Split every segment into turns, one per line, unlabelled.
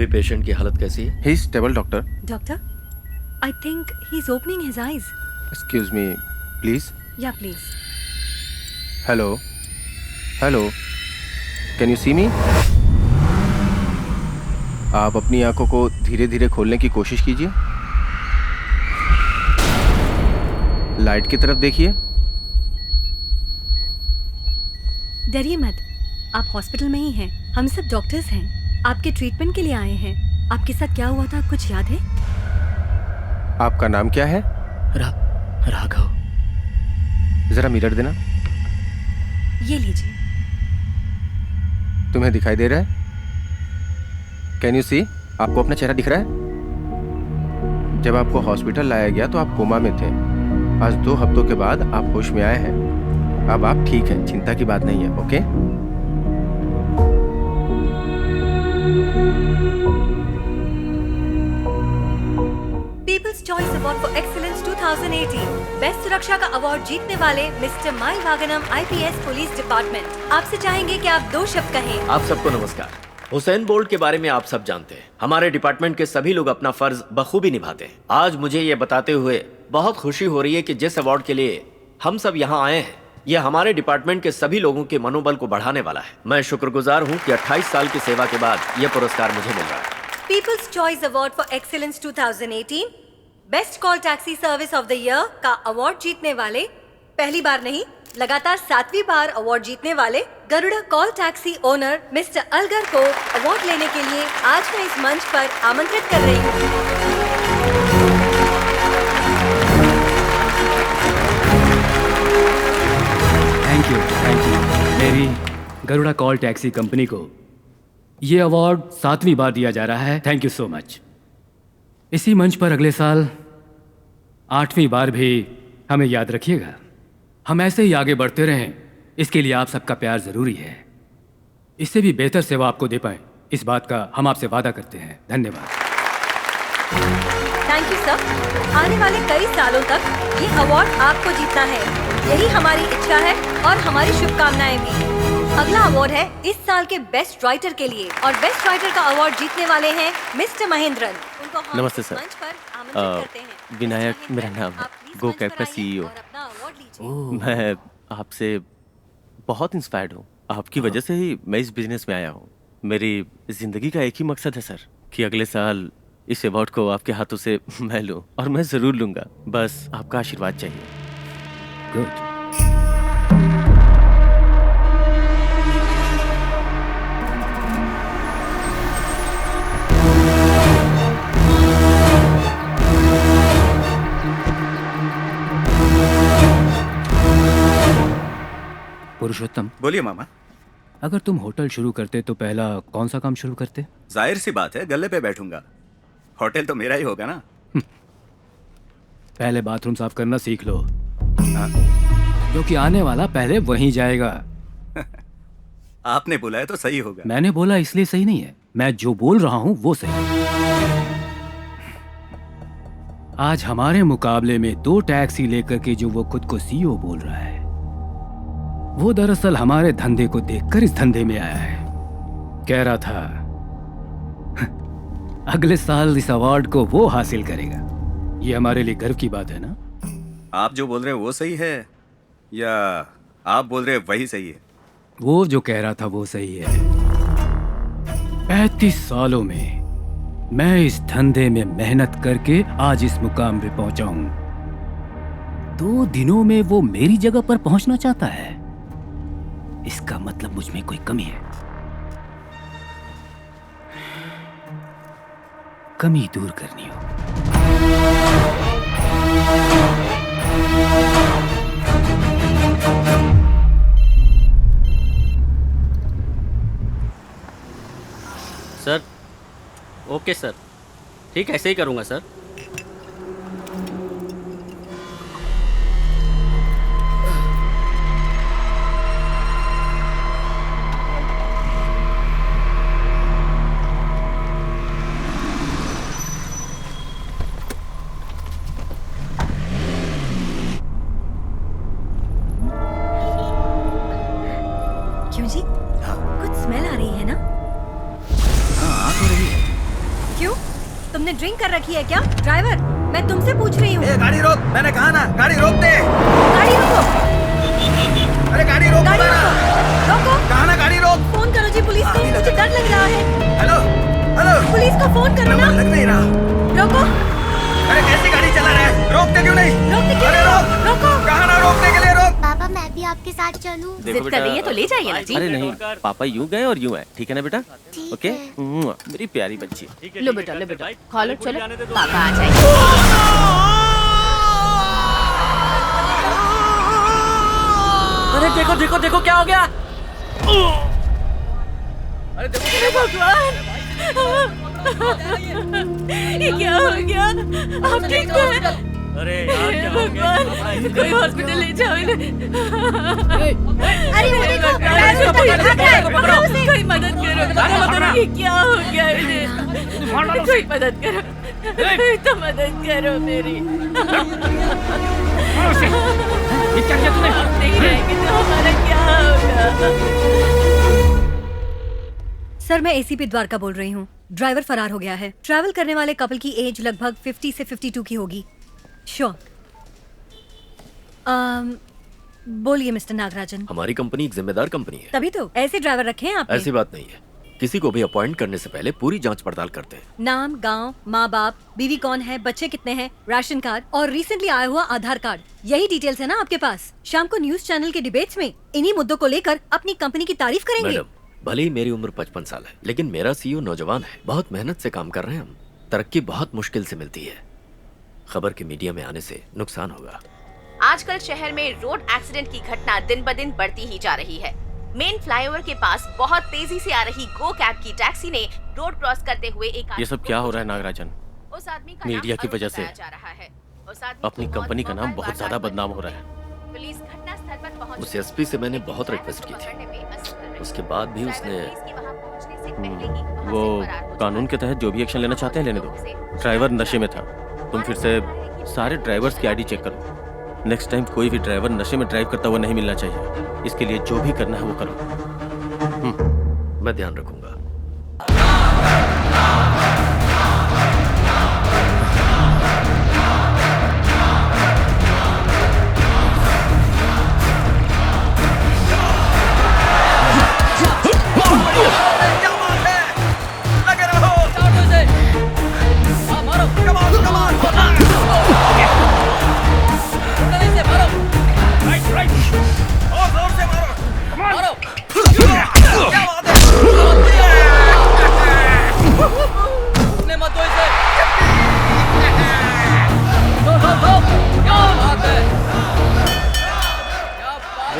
अभी पेशेंट की हालत कैसी है?
He is stable doctor.
Doctor, I think he's opening his eyes.
Excuse me please.
Yeah, please.
Hello hello, can you see me? आप अपनी आंखों को धीरे धीरे खोलने की कोशिश कीजिए। लाइट की तरफ देखिए।
डरिए मत, आप हॉस्पिटल में ही हैं। हम सब डॉक्टर्स हैं, आपके ट्रीटमेंट के लिए आए हैं। आपके साथ क्या हुआ था, कुछ याद है?
आपका नाम क्या है?
राघव।
जरा मिरर देना।
ये लीजिए।
तुम्हें दिखाई दे रहा है? कैन यू सी? आपको अपना चेहरा दिख रहा है? जब आपको हॉस्पिटल लाया गया तो आप कोमा में थे। आज 2 हफ्तों के बाद आप होश में आए हैं। अब आप ठीक हैं, चिंता की बात नहीं है। Okay?
People's choice award for excellence 2018 best सुरक्षा का अवार्ड जीतने वाले मिस्टर माइल वागनम आईपीएस पुलिस डिपार्टमेंट आपसे चाहेंगे कि आप 2 शब्द कहें।
आप सबको नमस्कार। हुसैन बोल्ट के बारे में आप सब जानते हैं। हमारे डिपार्टमेंट के सभी लोग अपना फर्ज बखूबी निभाते हैं। आज मुझे ये बताते हुए बहुत खुशी हो रही है कि जिस अवार्ड के लिए हम सब यहाँ आए हैं, ये हमारे डिपार्टमेंट के सभी लोगों के मनोबल को बढ़ाने वाला है। मैं शुक्रगुजार हूँ कि 28 साल की सेवा के बाद यह पुरस्कार मुझे मिल रहा है।
Peoples choice award for excellence 2018 best call taxi service of the year का अवार्ड जीतने वाले, पहली बार नहीं लगातार 7वीं बार अवार्ड जीतने वाले Garuda call taxi owner mister Alagar को अवार्ड लेने के लिए आज मैं इस मंच पर आमंत्रित कर रही हूँ।
Thank you. मेरी गरुड़ा कॉल टैक्सी कंपनी को ये अवार्ड 7वीं बार दिया जा रहा है। Thank you so much. इसी मंच पर अगले साल 8वीं बार भी हमें याद रखिएगा। हम ऐसे ही आगे बढ़ते रहें, इसके लिए आप सबका प्यार जरूरी है। इससे भी बेहतर सेवा आपको दे पाएं, इस बात का हम आपसे वादा करते हैं। धन्यवाद।
Thank you sir. आने वाले कई सालों तक ये अवार्ड आपको जीतना है, यही हमारी इच्छा है और हमारी शुभकामनाएं भी। अगला अवार्ड है इस साल के बेस्ट राइटर के लिए और बेस्ट राइटर का अवार्ड जीतने वाले हैं मिस्टर महेंद्रन। उनको हम
नमस्ते सर।
मंच पर आमंत्रित करते हैं।
विनायक मेरा नाम है,
आप प्लीज
गो
मंच
कैब
पर
का
आइए
सीईओ।
और अपना अवार्ड लीजिए।
मैं आपसे बहुत इंस्पायर्ड हूँ। आपकी वजह से ही मैं इस बिजनेस में आया हूँ। मेरी जिंदगी का एक ही मकसद है सर, कि अगले साल इस अवार्ड को आपके हाथों से मैं लूँ, और मैं ज़रूर लूँगा। बस आपका आशीर्वाद चाहिए।
गुड। पुरुषोत्तम,
बोलिए मामा।
अगर तुम होटल शुरू करते तो पहला कौन सा काम शुरू करते?
जाहिर सी बात है, गल्ले पे बैठूंगा। होटल तो मेरा ही होगा ना।
पहले बाथरूम साफ करना सीख लो,
हाँ?
क्योंकि आने वाला पहले वहीं जाएगा।
आपने बोला है तो सही होगा।
मैंने बोला इसलिए सही नहीं है, मैं जो बोल रहा हूं वो सही है। आज हमारे मुकाबले में 2 टैक्सी लेकर के जो वो खुद को सीईओ बोल रहा है, वो दरअसल हमारे धंधे को देखकर इस धंधे में आया है। कह रहा था अगले साल इस अवार्ड को वो हासिल करेगा। ये हमारे लिए गर्व की बात है ना?
आप जो बोल रहे हैं वो सही है या आप बोल रहे हैं वही सही है?
वो जो कह रहा था वो सही है। 35 सालों में मैं इस धंधे में मेहनत करके आज इस मुकाम पे पहुंचा हूं। 2 दिनों में वो मेरी जगह पर पहुंचना चाहता है, इसका मतलब मुझ में कोई कमी है। कमी दूर करनी हो।
सर, ओके सर, ठीक ऐसे ही करूँगा सर।
क्यों जी?
हाँ
कुछ स्मेल आ रही है ना?
हाँ, आ तो रही है।
तुमने ड्रिंक कर रखी है क्या? ड्राइवर, मैं तुमसे पूछ रही हूँ।
गाड़ी रोक, मैंने कहा ना, गाड़ी रोक दे।
गाड़ी रोको,
अरे गाड़ी रोक,
गाड़ी रोको, रोको।
कहा ना गाड़ी रोक।
फोन करो जी पुलिस को, मुझे डर लग रहा है।
हेलो हेलो,
पुलिस को फोन करो ना।
लग नहीं रहा।
रोको,
अरे कैसी गाड़ी चला रहा है, रोकते क्यों नहीं?
रोकते क्यों
अरे
नहीं?
रोक,
रोको।
कहा ना रोकने के लिए रोक।
पापा मैं भी आपके साथ चलूं?
देखो
जिद कर रही है तो ले जाइए ना जी।
अरे नहीं, पापा यूं गए और यूं आए, ठीक है ना बेटा?
ठीक
ओके,
है।
मेरी प्यारी बच्ची।
लो बेटा खा लो, चलो पापा आ जाएंगे।
अरे देखो देखो देखो क्या हो गया।
अरे भगवान, ये क्या हो गया? आप ठीक तो हैं?
अरे यार क्या हो गया?
भगवान, कोई हॉस्पिटल ले जाओ इन्हें।
अरे वो देखो, ड्राइवर को भाग रहा है, पकड़ो उसे।
कोई मदद करो, ये क्या हो गया इन्हें? कोई मदद करो, तो मदद करो मेरी।
ये क्या किया तूने?
आप नहीं रहेंगे तो हमारा क्या होगा?
सर, मैं एसीपी द्वारका बोल रही हूँ। ड्राइवर फरार हो गया है। ट्रैवल करने वाले कपल की एज लगभग 50 से 52 की होगी। श्योर। बोलिए मिस्टर नागराजन।
हमारी कंपनी एक जिम्मेदार कंपनी है।
तभी तो ऐसे ड्राइवर रखे हैं आपने।
ऐसी बात नहीं है, किसी को भी अपॉइंट करने से पहले पूरी जांच पड़ताल करते हैं।
नाम, गांव, माँ बाप, बीवी कौन है, बच्चे कितने हैं, राशन कार्ड और रिसेंटली आया हुआ आधार कार्ड, यही डिटेल्स है ना आपके पास? शाम को न्यूज चैनल के डिबेट्स में इन्हीं मुद्दों को लेकर अपनी कंपनी की तारीफ करेंगे।
मैडम, भले ही मेरी उम्र 55 साल है, लेकिन मेरा सीईओ नौजवान है। बहुत मेहनत से काम कर रहे हैं हम। तरक्की बहुत मुश्किल से मिलती है। खबर के मीडिया में आने से नुकसान होगा।
आजकल शहर में रोड एक्सीडेंट की घटना दिन ब दिन बढ़ती ही जा रही है। मेन फ्लाईओवर के पास बहुत तेजी से आ रही गो कैब की टैक्सी ने रोड क्रॉस करते हुए एक
ये सब क्या हो रहा है नागराजन?
उस आदमी का
मीडिया
नाम
की वजह
अरुण
से
बताया जा रहा है। उस आदमी
अपनी
की
कंपनी का
मौत
नाम बहुत
मौका
ज्यादा
बाजार
बदनाम
बनी
हो रहा है।
पुलिस घटनास्थल पर पहुंच
उस एसपी से मैंने बहुत रिक्वेस्ट की थी, उसके बाद भी उसने
वो कानून के तहत जो भी एक्शन लेना चाहते हैं लेने दो। ड्राइवर नशे में था। तुम फिर से सारे ड्राइवर्स की आईडी चेक करो। नेक्स्ट टाइम कोई भी ड्राइवर नशे में ड्राइव करता हुआ नहीं मिलना चाहिए। इसके लिए जो भी करना है वो करो।
मैं ध्यान रखूंगा।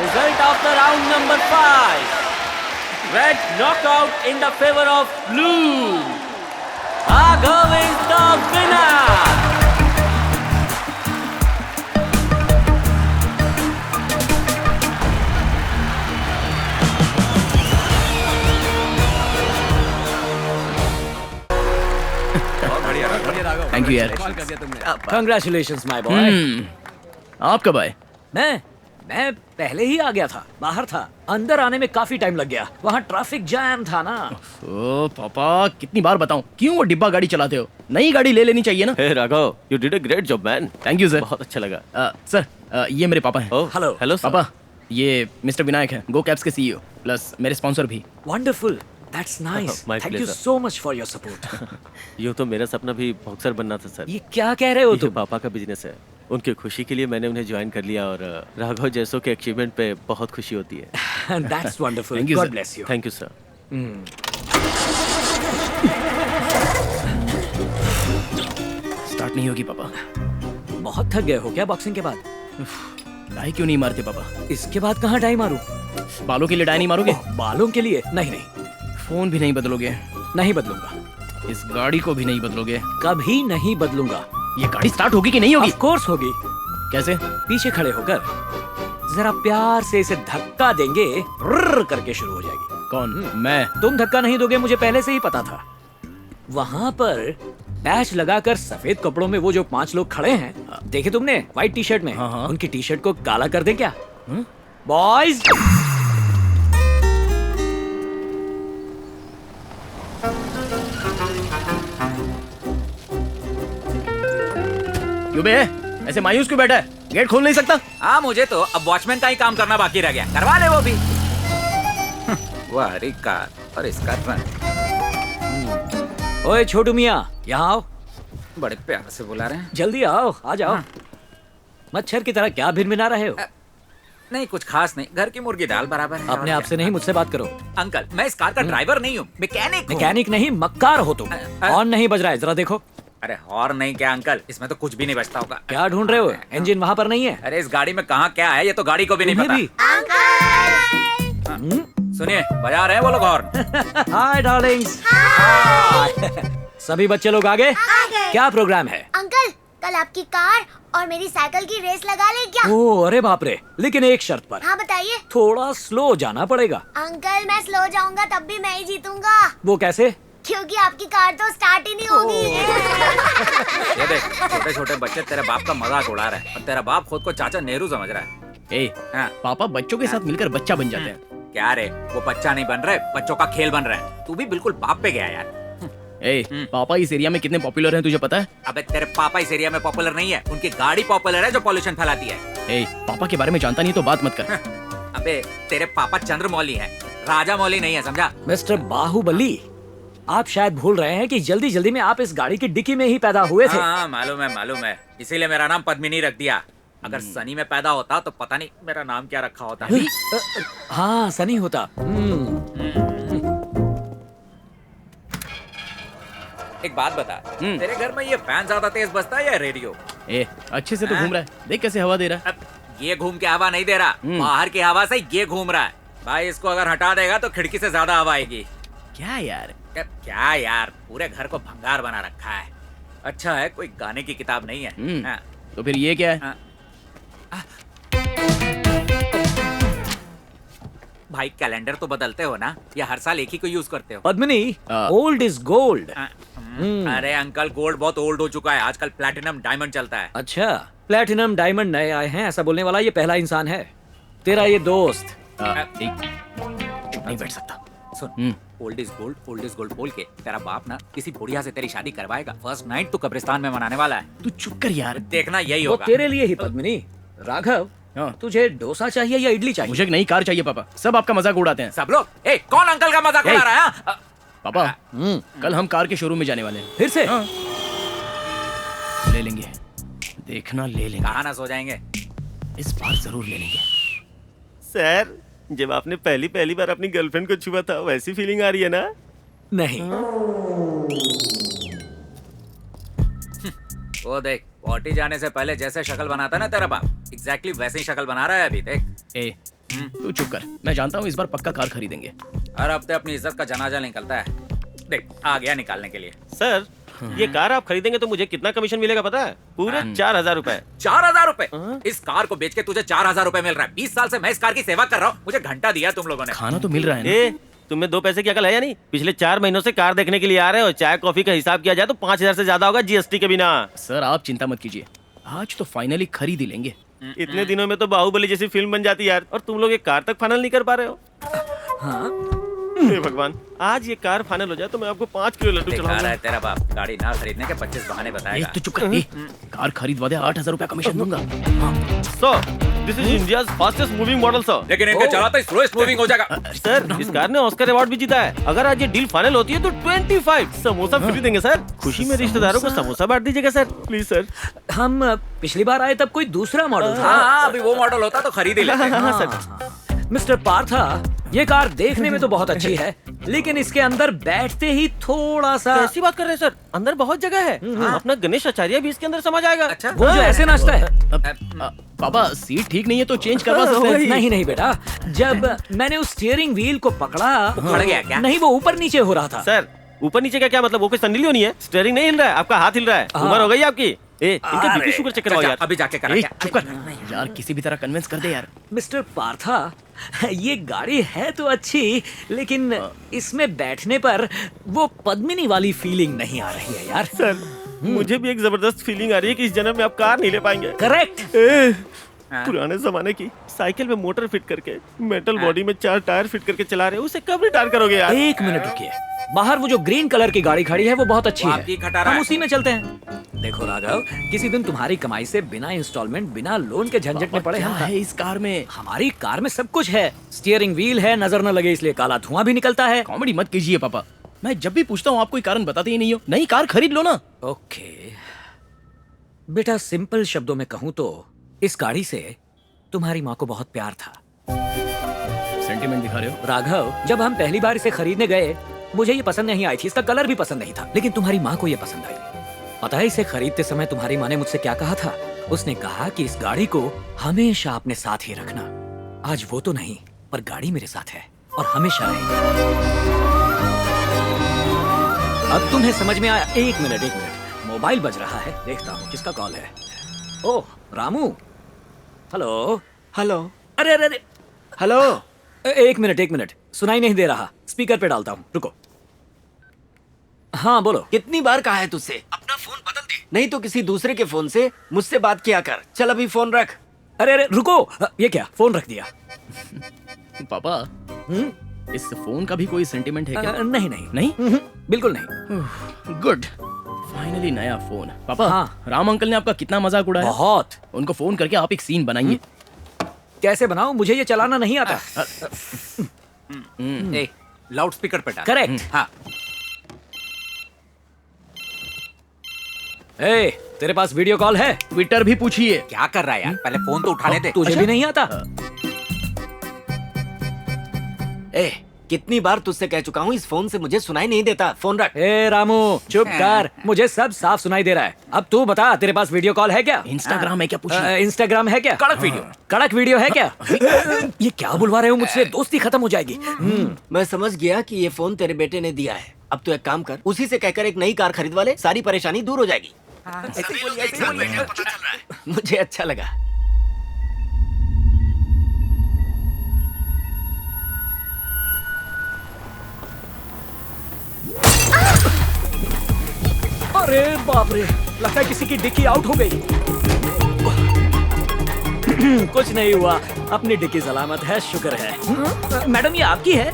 Result of the round number 5. Red knockout in the favor of blue. Raghav is the winner.
Thank you यार।
Congratulations my boy.
आप कब आए?
मैं पहले ही आ गया था, बाहर था। अंदर आने में काफी टाइम लग गया, वहाँ ट्रैफिक जैम था ना।
ओ पापा, कितनी बार बताऊं, क्यों वो डिब्बा गाड़ी चलाते हो? नई गाड़ी ले लेनी चाहिए ना।
Hey Raghav, you did a great job man.
Thank you sir.
बहुत अच्छा लगा।
सर ये मेरे पापा हैं।
हेलो
हेलो
पापा, ये मिस्टर विनायक हैं, गो कैब्स के सीईओ, प्लस मेरे स्पॉन्सर भी।
Wonderful, that's nice.
My
thank you
pleasure.
So much for your support.
यूँ तो मेरा सपना भी बॉक्सर बनना था सर।
ये क्या कह रहे हो
ये
तुम?
पापा का बिजनेस है। उनकी खुशी के लिए मैंने उन्हें ज्वाइन कर लिया और राघव जैसों के अचीवमेंट पे बहुत खुशी होती है।
That's wonderful.
Thank you,
God
sir.
Bless you.
Thank you sir.
Start नहीं होगी पापा।
बहुत थक गए हो क्या बॉक्सिंग के बाद?
डाई क्यों नहीं मारते पापा?
इसके बाद कहाँ डाई मारूं?
बालों के लिए डाई नहीं मारोगे?
बालों के लिए? नहीं नहीं,
फोन भी नहीं बदलोगे?
नहीं बदलूंगा।
इस गाड़ी को भी नहीं बदलोगे?
कभी नहीं बदलूंगा।
ये गाड़ी स्टार्ट होगी कि नहीं होगी?
ऑफ कोर्स होगी।
कैसे?
पीछे खड़े होकर जरा प्यार से इसे धक्का देंगे, रुर्र करके शुरू हो जाएगी।
कौन? मैं?
तुम धक्का नहीं दोगे मुझे पहले से ही पता था। वहां पर बैच लगाकर सफेद कपड़ों में वो जो 5 लोग खड़े हैं, देखे तुमने व्हाइट टी शर्ट में?
हाँ।
उनकी टी शर्ट को काला कर दें क्या? बॉयज,
क्यों बे, ऐसे मायूस क्यों बैठा है? गेट खोल नहीं सकता?
हाँ मुझे तो अब वॉचमैन का ही काम करना बाकी रह गया, करवा ले वो भी। वाह हरी कार और इसका ट्रंक। ओए छोटू मियाँ, यहाँ आओ। बड़े प्यार से बुला रहे हैं। जल्दी आओ, आ जाओ। मच्छर की तरह क्या भिनभिना रहे हो? नहीं कुछ खास नहीं, घर की मुर्गी दाल बराबर है। अपने आप से नहीं, मुझसे बात करो। अंकल मैं इस कार का ड्राइवर नहीं हूँ, मैकेनिक नहीं मक्कार हो तुम। हॉर्न नहीं बज रहा है, जरा देखो। अरे हॉर्न नहीं क्या अंकल, इसमें तो कुछ भी नहीं बजता होगा। क्या ढूंढ रहे हो? इंजन वहाँ पर नहीं है? अरे इस गाड़ी में कहाँ क्या है, ये तो गाड़ी को भी नहीं पता। सुनिए बजा रहे हैं वो लोग हॉर्न। हाय डार्लिंग्स। सभी बच्चे लोग आगे? क्या प्रोग्राम है?
अंकल कल आपकी कार और मेरी साइकिल की रेस लगा ले क्या?
ओह अरे बाप रे, लेकिन एक शर्त पर।
हाँ बताइए।
थोड़ा स्लो जाना पड़ेगा।
अंकल मैं स्लो जाऊंगा तब भी मैं ही जीतूंगा।
वो कैसे?
क्योंकि आपकी कार तो स्टार्ट ही नहीं होगी।
ये देख छोटे छोटे बच्चे तेरे बाप का मजाक उड़ा रहे हैं और तेरा बाप खुद को चाचा नेहरू समझ रहा है।
पापा बच्चों के साथ मिलकर बच्चा बन जाते हैं।
क्या रे, वो बच्चा नहीं बन रहे, बच्चों का खेल बन रहा है। तू भी बिल्कुल बाप पे गया यार।
पापा इस एरिया में कितने पॉपुलर हैं तुझे पता है?
अबे तेरे पापा इस एरिया में पॉपुलर नहीं है, उनकी गाड़ी पॉपुलर है जो पॉल्यूशन फैलाती है।
पापा के बारे में जानता नहीं तो बात मत कर।
अबे तेरे पापा चंद्रमौली हैं, राजा मौली नहीं है, समझा? मिस्टर बाहुबली, आप शायद भूल रहे हैं कि जल्दी जल्दी में आप इस गाड़ी की डिक्की में ही पैदा हुए थे। हाँ मालूम है, इसीलिए मेरा नाम पद्मिनी रख दिया। अगर सनी में पैदा होता तो पता नहीं मेरा नाम क्या रखा होता। हाँ सनी होता। एक बात बता, तेरे घर में ये फैन ज्यादा तेज बजता है या रेडियो?
अच्छे से तो घूम रहा है, देख कैसे हवा दे रहा है।
ये घूम के हवा नहीं दे रहा, बाहर की हवा से ये घूम रहा है। भाई इसको अगर हटा देगा तो खिड़की से ज्यादा हवा आएगी।
क्या यार,
पूरे घर को भंगार बना रखा है। अच्छा है कोई गाने की किताब नहीं है।
तो फिर ये क्या है?
भाई कैलेंडर तो बदलते हो ना, या हर साल एक ही को यूज करते हो? Padmini, old is gold. अरे अंकल गोल्ड बहुत ओल्ड हो चुका है, आजकल प्लैटिनम डायमंड चलता है। अच्छा प्लैटिनम डायमंड नए आए हैं, ऐसा बोलने वाला ये पहला इंसान है। तेरा ये दोस्त
चुप नहीं बैठ सकता।
सुन, ओल्ड इज गोल्ड बोल के तेरा बाप ना किसी बुढ़िया से तेरी शादी करवाएगा। फर्स्ट नाइट तो कब्रिस्तान में मनाने वाला है।
तू चुप कर यार,
देखना यही होगा। तेरे लिए ही पद्मिनी। राघव, तुझे डोसा चाहिए या इडली चाहिए?
मुझे एक नई कार चाहिए पापा, सब आपका मजाक उड़ाते हैं।
सब लोग कौन अंकल का मजाक उड़ा रहा है?
पापा कल हम कार के शोरूम में जाने वाले हैं।
फिर से?
ले लेंगे, देखना ले लेंगे।
कहाँ ना सो जाएंगे?
इस बार जरूर ले लेंगे।
सर जब आपने पहली बार अपनी गर्लफ्रेंड को छुआ था वैसी फीलिंग आ रही है ना?
नहीं। वो देख, पॉटी जाने से पहले जैसे शक्ल बनाता ना तेरा बाप, एग्जैक्टली वैसे ही शक्ल बना रहा है अभी। देख
तू चुप कर, मैं जानता हूँ इस बार पक्का कार खरीदेंगे।
हर हफ्ते अपनी इज्जत का जनाजा निकलता है। देख आ गया निकालने के लिए।
सर ये कार आप खरीदेंगे तो मुझे कितना कमीशन मिलेगा पता है? पूरे 4000 रुपए।
4000 रुपए? इस कार को बेच के तुझे 4000 रुपए मिल रहा है। 20 साल से मैं इस कार की सेवा कर रहा हूँ, मुझे घंटा दिया तुम लोगों ने।
खाना तो मिल रहा है ना?
तुम्हें 2 पैसे की अकल है या नहीं? पिछले 4 महीनों से कार देखने के लिए आ रहे हो, चाय कॉफी का हिसाब किया जाए तो 5000 से ज्यादा होगा जीएसटी के बिना।
सर आप चिंता मत कीजिए, आज तो फाइनली खरीद ही लेंगे।
इतने दिनों में तो बाहुबली जैसी फिल्म बन जाती यार, और तुम लोग एक कार तक फाइनल नहीं कर पा रहे हो। हे भगवान, आज ये कार फाइनल हो जाए तो मैं आपको 5 किलो लड्डू चढ़ाऊंगा।
तेरा बाप गाड़ी ना खरीदने के 25 बहाने बताएगा।
तू चुप कर, कार खरीदवा दे, 8000 रुपया कमीशन दूंगा।
Sir this is India's fastest moving model sir.
लेकिन इनका चलाता ही स्लोएस्ट मूविंग हो जाएगा।
सर इस कार ने ऑस्कर अवार्ड भी जीता है। अगर आज ये डील फाइनल होती है तो 25 समोसा फ्री देंगे सर। खुशी में रिश्तेदारों को समोसा बांट दीजिएगा सर, प्लीज सर।
हम पिछली बार आए तब कोई दूसरा मॉडल था। हाँ, अभी वो मॉडल होता तो खरीद ही लेते।
हाँ सर।
मिस्टर पार्था, ये कार देखने में तो बहुत अच्छी है, लेकिन इसके अंदर बैठते ही थोड़ा सा।
ऐसी बात कर रहे हैं सर, अंदर बहुत जगह है। अपना गणेश आचार्य भी इसके अंदर समा जाएगा।
अच्छा, वो जो ऐसे नाचता है।
पापा सीट ठीक नहीं है तो चेंज करवा सकते हैं।
नहीं बेटा, जब मैंने उस स्टीयरिंग व्हील को पकड़ा, उखड़ गया क्या? नहीं, वो ऊपर नीचे हो रहा था।
सर ऊपर नीचे का क्या मतलब? वो कोई संडील नहीं है, स्टीयरिंग नहीं हिल रहा है, आपका हाथ हिल रहा है। उम्र हो गई आपकी। इनका बीपी शुगर चेक करवाओ यार।
अभी जाके करा।
चुप कर यार, किसी भी तरह कन्विंस कर दे यार।
मिस्टर पार्था, ये गाड़ी है तो अच्छी, लेकिन इसमें बैठने पर वो पद्मिनी वाली फीलिंग नहीं आ रही है यार।
सर मुझे भी एक जबरदस्त फीलिंग आ रही है कि इस जन्म में आप कार नहीं ले पाएंगे।
करेक्ट।
पुराने जमाने की साइकिल में मोटर फिट करके मेटल बॉडी में 4 टायर फिट करके चला रहे हो, उसे कब रिटायर करोगे यार?
1 मिनट रुकिए, बाहर वो जो ग्रीन कलर की गाड़ी खड़ी है वो बहुत अच्छी है, हम उसी में चलते हैं। देखो राघव, किसी दिन तुम्हारी कमाई से बिना इंस्टॉलमेंट, बिना लोन के झंझट में पड़े
क्या
हम।
है इस कार में?
हमारी कार में सब कुछ है। स्टीयरिंग व्हील है, नजर न लगे इसलिए काला धुआं भी निकलता है।
कॉमेडी मत कीजिए पापा, मैं जब भी पूछता हूँ आप कोई कारण बताते ही नहीं हो। नई कार खरीद लो ना।
ओके बेटा, सिंपल शब्दों में कहूँ तो इस गाड़ी से तुम्हारी माँ को बहुत प्यार था।
सेंटीमेंट दिखा रहे हो
राघव, जब हम पहली बार इसे खरीदने गए मुझे ये पसंद नहीं आई थी, इसका कलर भी पसंद नहीं था, लेकिन तुम्हारी माँ को ये पसंद आई। पता है इसे खरीदते समय तुम्हारी माँ ने मुझसे क्या कहा था? उसने कहा कि इस गाड़ी को हमेशा अपने साथ ही रखना। आज वो तो नहीं, पर गाड़ी मेरे साथ है और हमेशा रहेगी। अब तुम्हें समझ में आया? एक मिनट, मोबाइल बज रहा है, देखता हूँ किसका कॉल है। ओह रामू, हेलो।
हेलो।
अरे अरे अरे,
हेलो।
एक मिनट, सुनाई नहीं दे रहा, स्पीकर पे डालता हूँ, रुको। हाँ बोलो।
कितनी बार कहा है तुझसे अपना फोन बदल दे, नहीं तो किसी दूसरे के फोन से मुझसे बात किया कर। चल अभी फोन रख।
अरे अरे रुको, ये क्या, फोन रख दिया?
पापा, इस फोन का भी कोई सेंटीमेंट है क्या?
नहीं, बिल्कुल नहीं।
गुड, फाइनली नया फोन। पापा,
हाँ।
राम अंकल ने आपका कितना मजाक उड़ाया।
बहुत।
उनको फोन करके आप एक सीन बनाइए।
कैसे बनाऊं? मुझे ये चलाना नहीं आता।
लाउड स्पीकर पे डाल।
करेक्ट।
हाँ।
तेरे पास वीडियो कॉल है?
ट्विटर भी पूछिए।
क्या कर रहा है यार, पहले फोन तो उठाने दे।
तुझे भी नहीं आता?
कितनी बार तुझसे कह चुका हूँ, इस फोन से मुझे सुनाई नहीं देता, फोन रख।
रामू चुप कर, मुझे सब साफ सुनाई दे रहा है। अब तू बता, तेरे पास वीडियो कॉल है क्या?
इंस्टाग्राम है क्या? पूछिए।
इंस्टाग्राम है क्या? कड़क वीडियो है क्या? ये क्या बुलवा रहे हो मुझसे? दोस्ती खत्म हो जाएगी।
मैं समझ गया कि ये फोन तेरे बेटे ने दिया है। अब तू एक काम कर, उसी से कहकर एक नई कार खरीदवा ले, सारी परेशानी दूर हो जाएगी। मुझे अच्छा लगा।
अरे बाप रे, लगता है किसी की डिक्की आउट हो गई। कुछ नहीं हुआ, अपनी डिक्की सलामत है, शुक्र है। मैडम ये आपकी है?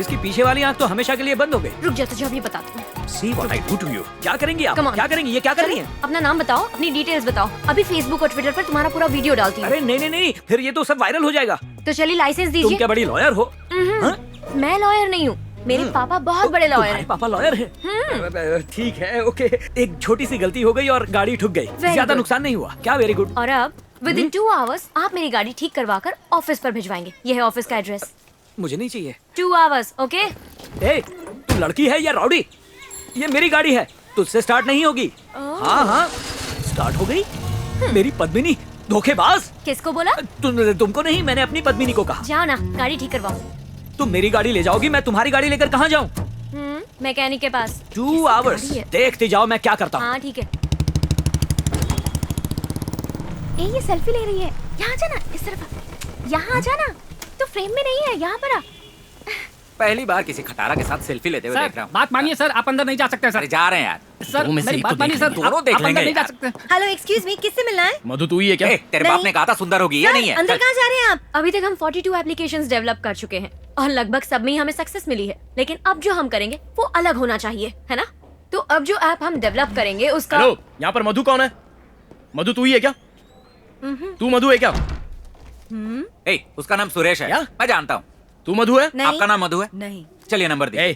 इसकी पीछे वाली आंख तो हमेशा के लिए बंद हो गई।
रुक जा, तुझे अभी बताती हूँ।
See what I do to you। क्या करेंगी आप?
Come on।
क्या करेंगी? ये क्या कर रही हैं?
अपना नाम बताओ, अपनी डिटेल्स बताओ। अभी फेसबुक और ट्विटर पर तुम्हारा पूरा वीडियो डालती हूँ।
अरे नहीं, फिर ये तो सब वायरल हो जाएगा।
तो चलिए लाइसेंस
तुम
दीजिए।
क्या बड़ी लॉयर हो?
मैं लॉयर नहीं हूँ, मेरे पापा बहुत बड़े लॉयर हैं।
पापा लॉयर है? ठीक है, ओके। एक छोटी सी गलती हो गई और गाड़ी ठुक गई, ज्यादा नुकसान नहीं हुआ। क्या वेरी गुड।
और अब विद इन 2 hours आप मेरी गाड़ी ठीक करवा कर ऑफिस पर भिजवाएंगे। ये है ऑफिस का एड्रेस।
मुझे नहीं चाहिए।
2 hours, ओके?
तू लड़की है या रॉडी? ये मेरी गाड़ी है, तुझसे स्टार्ट नहीं होगी। हाँ, स्टार्ट हो गई। मेरी पद्मिनी, धोखेबाज।
किसको बोला?
तुमको नहीं, मैंने अपनी पद्मिनी को कहा।
जाओ ना, गाड़ी ठीक करवाओ।
तुम मेरी गाड़ी ले जाओगी, मैं तुम्हारी गाड़ी लेकर कहाँ जाऊँ?
मैकेनिक के पास।
2 hours देखते जाओ मैं क्या करता हूँ।
हाँ ठीक है। ये सेल्फी ले रही है। यहाँ जाना, इस तरफ। यहाँ आ जाना। तो फ्रेम में नहीं है, यहाँ पर आ।
पहली बार किसी खटारा के साथ सेल्फी लेते हुए देख रहा हूँ।
बात मानिए सर, आप अंदर नहीं जा सकते सर।
जा रहे हैं यार।
सर मेरी बात मानिए सर,
दोनों देख लेंगे।
नहीं जा सकते।
हेलो एक्सक्यूज मी, किससे मिलना है?
मधु तू ही है क्या?
तेरे बाप ने कहा था सुंदर होगी, या नहीं है?
अंदर कहाँ जा रहे हैं आप?
अभी तक हम 42 एप्लीकेशंस डेवलप कर चुके हैं और लगभग सब में ही हमें सक्सेस मिली है, लेकिन अब जो हम करेंगे वो अलग होना चाहिए, है ना? तो अब जो ऐप हम डेवलप करेंगे उसका।
हेलो, यहाँ पर मधु कौन है? मधु तू ही है क्या? तू मधु है क्या?
उसका नाम सुरेश है। मैं जानता हूँ।
तू मधु है?
आपका नाम मधु है?
नहीं।
चलिए नंबर दे।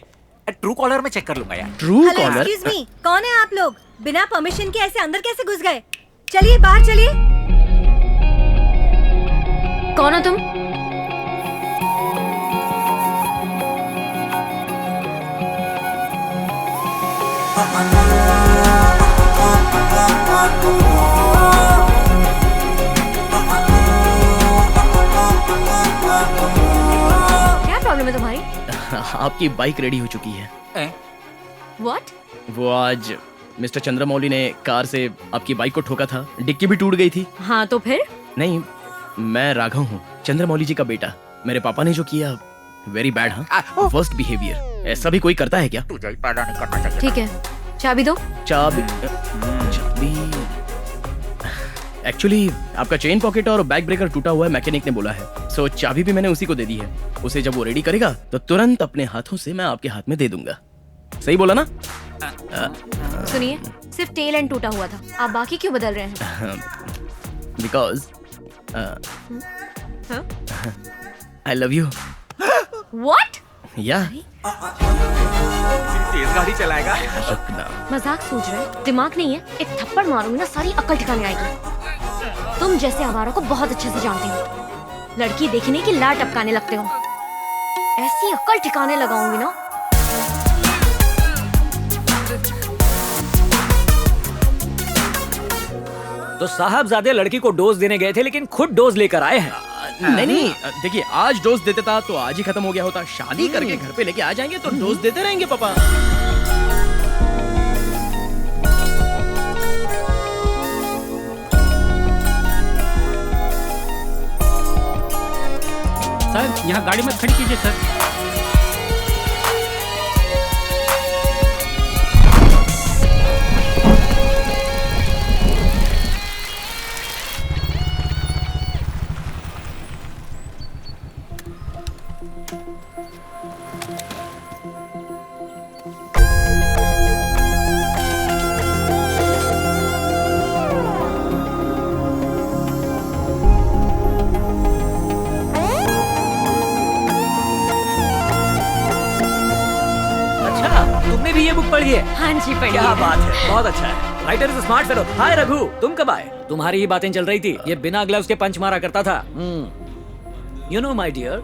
ट्रू कॉलर में चेक कर लूंगा यार।
True collar?
एक्सक्यूज मी, कौन है आप लोग? बिना परमिशन के ऐसे अंदर कैसे घुस गए? चलिए बाहर चलिए।
कौन हो तुम? क्या प्रॉब्लम है तुम्हारी?
आपकी बाइक रेडी हो चुकी है।
What?
वो आज मिस्टर चंद्रमौली ने कार से आपकी बाइक को ठोका था, डिक्की भी टूट गई थी।
हाँ तो फिर?
नहीं, मैं राघव हूँ, चंद्रमौली जी का बेटा। मेरे पापा ने जो किया वेरी बैड। हाँ, वर्स्ट बिहेवियर। ऐसा भी कोई करता है क्या?
तुझे ही पैदा नहीं करना चाहिए।
ठीक है, चाबी दो।
चाबी? एक्चुअली आपका चेन पॉकेट और बैक ब्रेकर टूटा हुआ है, मैकेनिक ने बोला है। सो चाबी भी मैंने उसी को दे दी है। उसे जब वो रेडी करेगा तो तुरंत अपने हाथों से मैं आपके हाथ में दे दूंगा। सही बोला ना?
सुनिए, सिर्फ टेल एंड टूटा हुआ था। आप बाकी क्यों बदल रहे हैं?
बिकॉज
हाँ?
आई लव यू।
What?
या
तेज गाड़ी चलाएगा।
मजाक सोच रहे हैं? दिमाग नहीं है? एक थप्पड़ मारूंगी ना सारी अक्ल ठिकाने आएगी। तुम जैसे आवारों को बहुत अच्छे से जानती हो। लड़की देखने की लाट टपकाने लगते हो। ऐसी अक्ल ठिकाने लगाऊंगी ना।
तो साहबजादे लड़की को डोज देने गए थे लेकिन खुद डोज लेकर आए हैं।
नहीं, देखिए आज डोज देते था तो आज ही खत्म हो गया होता। शादी करके घर पे लेके आ जाएंगे तो डोज देते रहेंगे पापा।
सर यहाँ गाड़ी मत खड़ी कीजिए सर।
तुमने भी ये बुक पढ़ी है?
हाँ जी पढ़ी
क्या
है।
बात है, बहुत अच्छा है। Writer is smart fellow. Hi Raghu, तुम कब आए? तुम्हारी ही बातें चल रही थी। ये बिना ग्लव्स के पंच मारा करता था। यू नो माय डियर,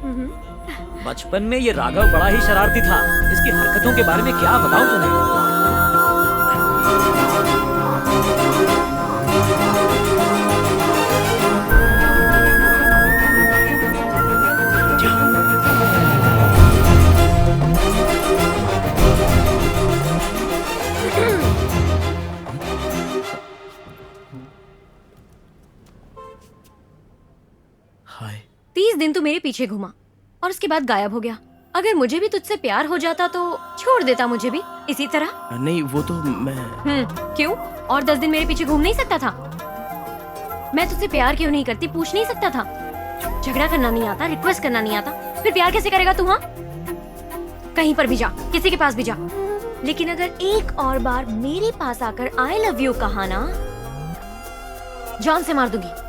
बचपन में ये राघव बड़ा ही शरारती था। इसकी हरकतों के बारे में क्या बताऊं तुम्हें।
हाय।
30 दिन तू मेरे पीछे घूमा और उसके बाद गायब हो गया। अगर मुझे भी तुझसे प्यार हो जाता तो छोड़ देता मुझे भी इसी तरह।
नहीं वो तो मैं
क्यों? और 10 दिन मेरे पीछे घूम नहीं सकता था? मैं तुझसे प्यार क्यों नहीं करती पूछ नहीं सकता था? झगड़ा करना नहीं आता, रिक्वेस्ट करना नहीं आता, फिर प्यार कैसे करेगा तू? हाँ, कहीं पर भी जा, किसी के पास भी जा, लेकिन अगर एक और बार मेरे पास आकर आई लव यू कहा ना, जान से मार दूंगी।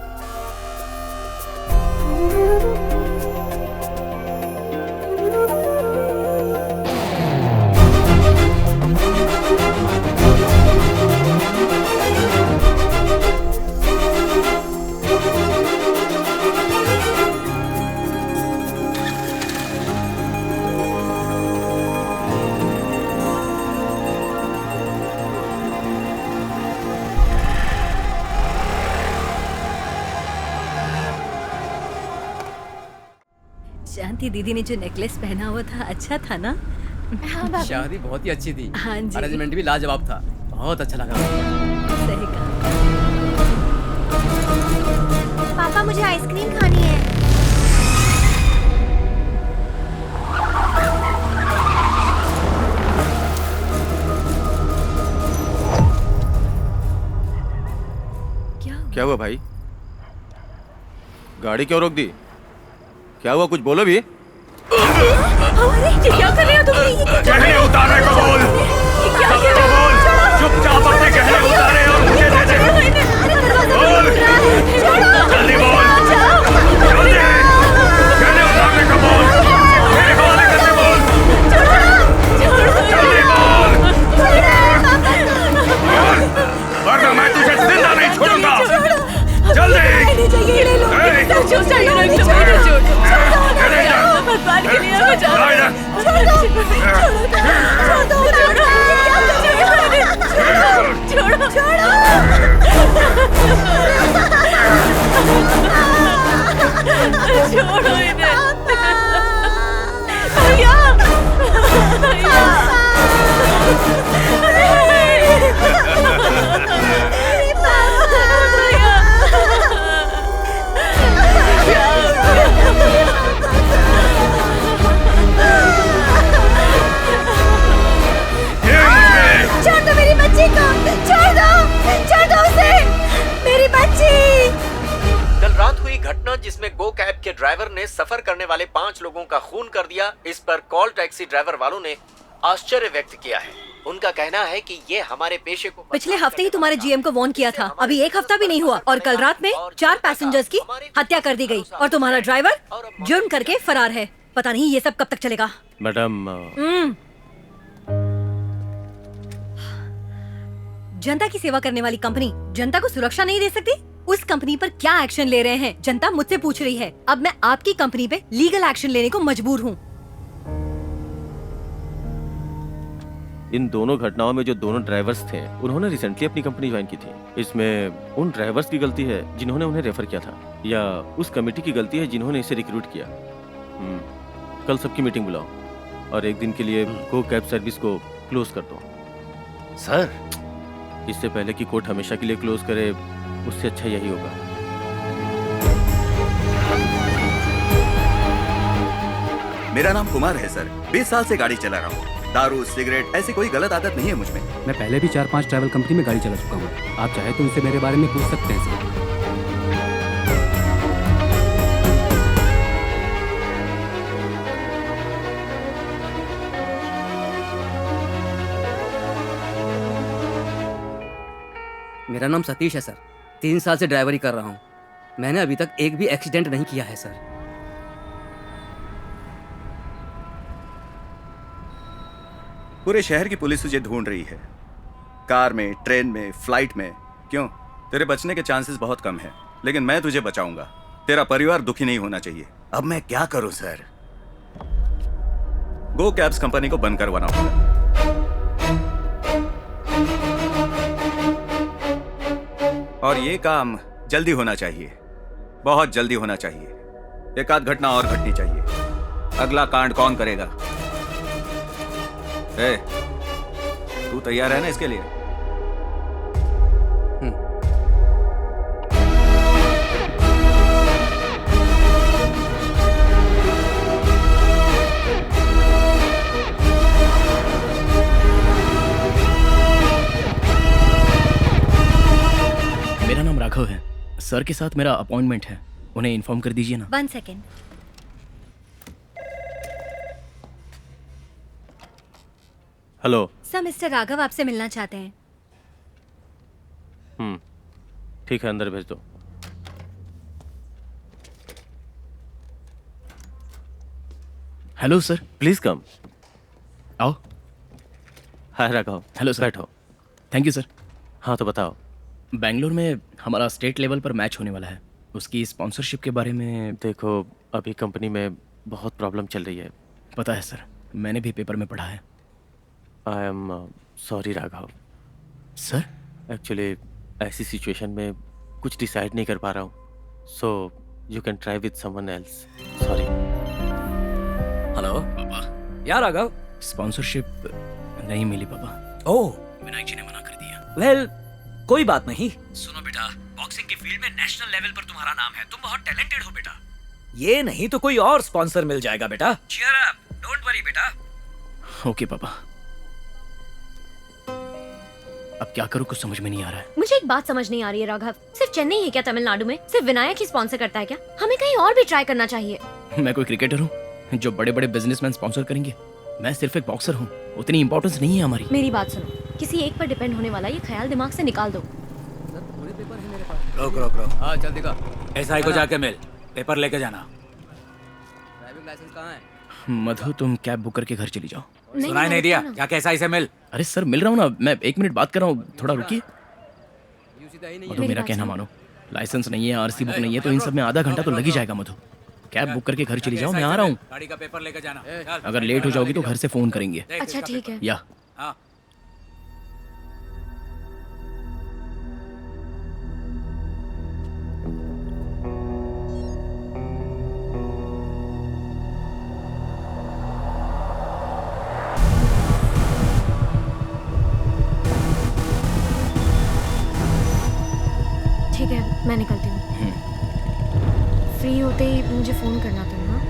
शांति दीदी ने जो नेकलेस पहना हुआ था अच्छा था ना?
हाँ,
शादी बहुत ही अच्छी थी।
हाँ जी।
अरेंजमेंट भी लाजवाब था, बहुत अच्छा लगा।
सही कहा।
पापा मुझे आइसक्रीम खानी है।
क्या हुआ भाई? गाड़ी क्यों रोक दी? क्या हुआ, कुछ बोलो भी।
अरे ये क्या कर रहे हो तुम?
गहने उतारने को बोल।
क्या कर रहे हो?
चुपचाप अपने गहने उतारे और मुझे दे दे। बोल, जल्दी बोल, जल्दी। गहने उतारने को बोल, मेरे हवाले करके बोल। जल्दी बोल, वरना मैं तुझे जिंदा नहीं छोड़ूंगा। जल्दी।
छोड़ो इन्हें। भैया, छोड़ दो मेरी बच्ची को, छोड़ दो उसे, मेरी बच्ची।
कल रात हुई घटना जिसमें गो कैब के ड्राइवर ने सफर करने वाले 5 लोगों का खून कर दिया, इस पर कॉल टैक्सी ड्राइवर वालों ने आश्चर्य व्यक्त किया है। उनका कहना है कि ये हमारे पेशे को
पिछले हफ्ते ही तुम्हारे जीएम को वार्न किया था, अभी एक हफ्ता भी नहीं हुआ और कल रात में 4 पैसेंजर्स की हत्या कर दी गई और तुम्हारा ड्राइवर जुर्म करके फरार है। पता नहीं ये सब कब तक चलेगा।
मैडम
जनता की सेवा करने वाली कंपनी जनता को सुरक्षा नहीं दे सकती? उस कंपनी पर क्या एक्शन ले रहे हैं जनता मुझसे पूछ रही है। अब मैं आपकी कंपनी पे लीगल एक्शन लेने को मजबूर हूँ।
इन दोनों घटनाओं में जो दोनों ड्राइवर्स थे उन्होंने रिसेंटली अपनी कंपनी ज्वाइन की थी। इसमें उन ड्राइवर्स की गलती है जिन्होंने उन्हें रेफर किया था या उस कमेटी की गलती है जिन्होंने इसे रिक्रूट किया। कल सबकी मीटिंग बुलाओ और एक दिन के लिए गो कैब सर्विस को क्लोज कर दो।
सर,
इससे पहले कि कोर्ट हमेशा के लिए क्लोज करे उससे अच्छा यही होगा।
मेरा नाम कुमार है सर, 20 साल से गाड़ी चला रहा हूँ। दारू, सिगरेट ऐसी कोई गलत आदत नहीं है मुझ में।
मैं पहले भी 4-5 ट्रैवल कंपनी में गाड़ी चला चुका हूँ। आप चाहे तो उनसे मेरे बारे में पूछ सकते हैं सर।
मेरा नाम सतीश है सर, 3 साल से ड्राइवरी कर रहा हूँ। मैंने अभी तक एक भी एक्सीडेंट नहीं किया है सर।
पूरे शहर की पुलिस तुझे ढूंढ रही है, कार में, ट्रेन में, फ्लाइट में। क्यों? तेरे बचने के चांसेस बहुत कम है, लेकिन मैं तुझे बचाऊंगा। तेरा परिवार दुखी नहीं होना चाहिए। अब मैं क्या करूं सर? गो कैब्स कंपनी को बंद करवाना होगा। और ये काम जल्दी होना चाहिए, बहुत जल्दी होना चाहिए। एक आध घटना और घटनी चाहिए। अगला कांड कौन करेगा? ए, तू तैयार है ना इसके लिए?
मेरा नाम राघव है। सर के साथ मेरा अपॉइंटमेंट है, उन्हें इन्फॉर्म कर दीजिए ना।
1 second.
Hello
sir, mister Raghav आपसे मिलना चाहते हैं।
ठीक है, अंदर भेज दो।
Hello sir,
please come.
आओ।
हाय राघव।
Hello sir.
बैठो।
Thank you sir.
हाँ तो बताओ।
बेंगलोर में हमारा स्टेट लेवल पर मैच होने वाला है, उसकी स्पॉन्सरशिप के बारे में।
देखो, अभी कंपनी में बहुत प्रॉब्लम चल रही है।
पता है सर, मैंने भी पेपर में पढ़ा है।
I am sorry Raghav.
Sir,
actually ऐसी सिचुएशन में कुछ डिसाइड नहीं कर पा रहा हूँ, so you can try with someone else. Sorry.
Hello पापा। यार राघव,
स्पॉन्सरशिप नहीं मिली पापा।
ओह,
विनायक जी ने मना कर दिया।
वेल, कोई बात नहीं। सुनो बेटा, बॉक्सिंग की फील्ड में नेशनल लेवल पर तुम्हारा नाम है, तुम बहुत टैलेंटेड हो बेटा। ये नहीं तो कोई और स्पॉन्सर मिल जाएगा बेटा। चीयर अप, डोंट वरी बेटा।
ओके पापा। अब क्या करूं, कुछ समझ में नहीं आ रहा है।
मुझे एक बात समझ नहीं आ रही है राघव, सिर्फ चेन्नई है क्या तमिलनाडु में? सिर्फ विनायक ही स्पॉन्सर करता है क्या? हमें कहीं और भी ट्राई करना चाहिए।
मैं कोई क्रिकेटर हूँ जो बड़े बड़े बिजनेसमैन स्पॉन्सर करेंगे? मैं सिर्फ एक बॉक्सर हूँ, उतनी इंपॉर्टेंस नहीं है हमारी।
मेरी बात सुनो, किसी एक पर डिपेंड होने वाला ये ख्याल दिमाग से निकाल दो।
रोक रोक रोक।
हाँ चल दिखा।
एसआई को जाके मिल, पेपर लेके जाना।
ड्राइविंग लाइसेंस कहाँ है?
मधु, तुम कैब बुक करके घर चली जाओ।
सुनाई नहीं दिया? जाके एसआई से मिल।
अरे सर, मिल रहा हूँ ना, मैं 1 मिनट बात कर रहा हूँ, थोड़ा रुकिए। मधु, मेरा कहना मानो, लाइसेंस नहीं है, आरसी बुक नहीं है, तो इन सब में आधा घंटा तो लग ही जाएगा। मधु, कैब बुक करके घर चली जाओ, मैं आ रहा हूँ।
गाड़ी का पेपर लेके जाना।
अगर लेट हो जाओगी तो घर से फोन करेंगे।
अच्छा ठीक है।
या
हाँ।
ठीक है, मैं निकलती हूँ। फ्री होते ही मुझे फोन करना तुम। हाँ,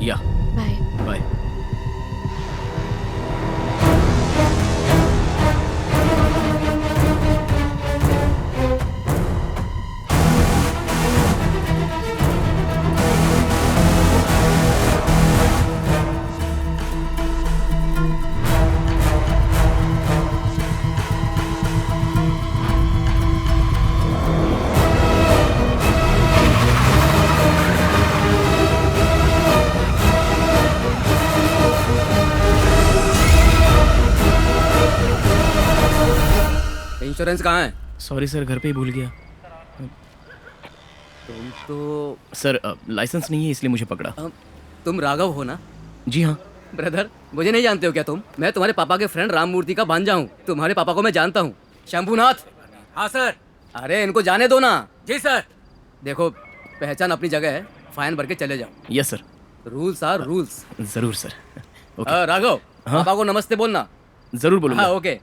या
बाय
बाय।
इंश्योरेंस कहाँ है?
सॉरी सर, घर पे ही भूल गया।
तुम तो
सर लाइसेंस नहीं है इसलिए मुझे पकड़ा।
तुम राघव हो ना?
जी हाँ।
ब्रदर, मुझे नहीं जानते हो क्या तुम? मैं तुम्हारे पापा के फ्रेंड राम मूर्ति का भांजा हूँ। तुम्हारे पापा को मैं जानता हूँ। शंभूनाथ।
हाँ सर।
अरे इनको जाने दो ना।
जी सर।
देखो, पहचान अपनी जगह है, फाइन भर के चले जाओ।
Yes sir.
Rules are rules.
जरूर सर।
राघव, पापा को नमस्ते बोलना।
जरूर बोलूंगा।
हाँ ओके।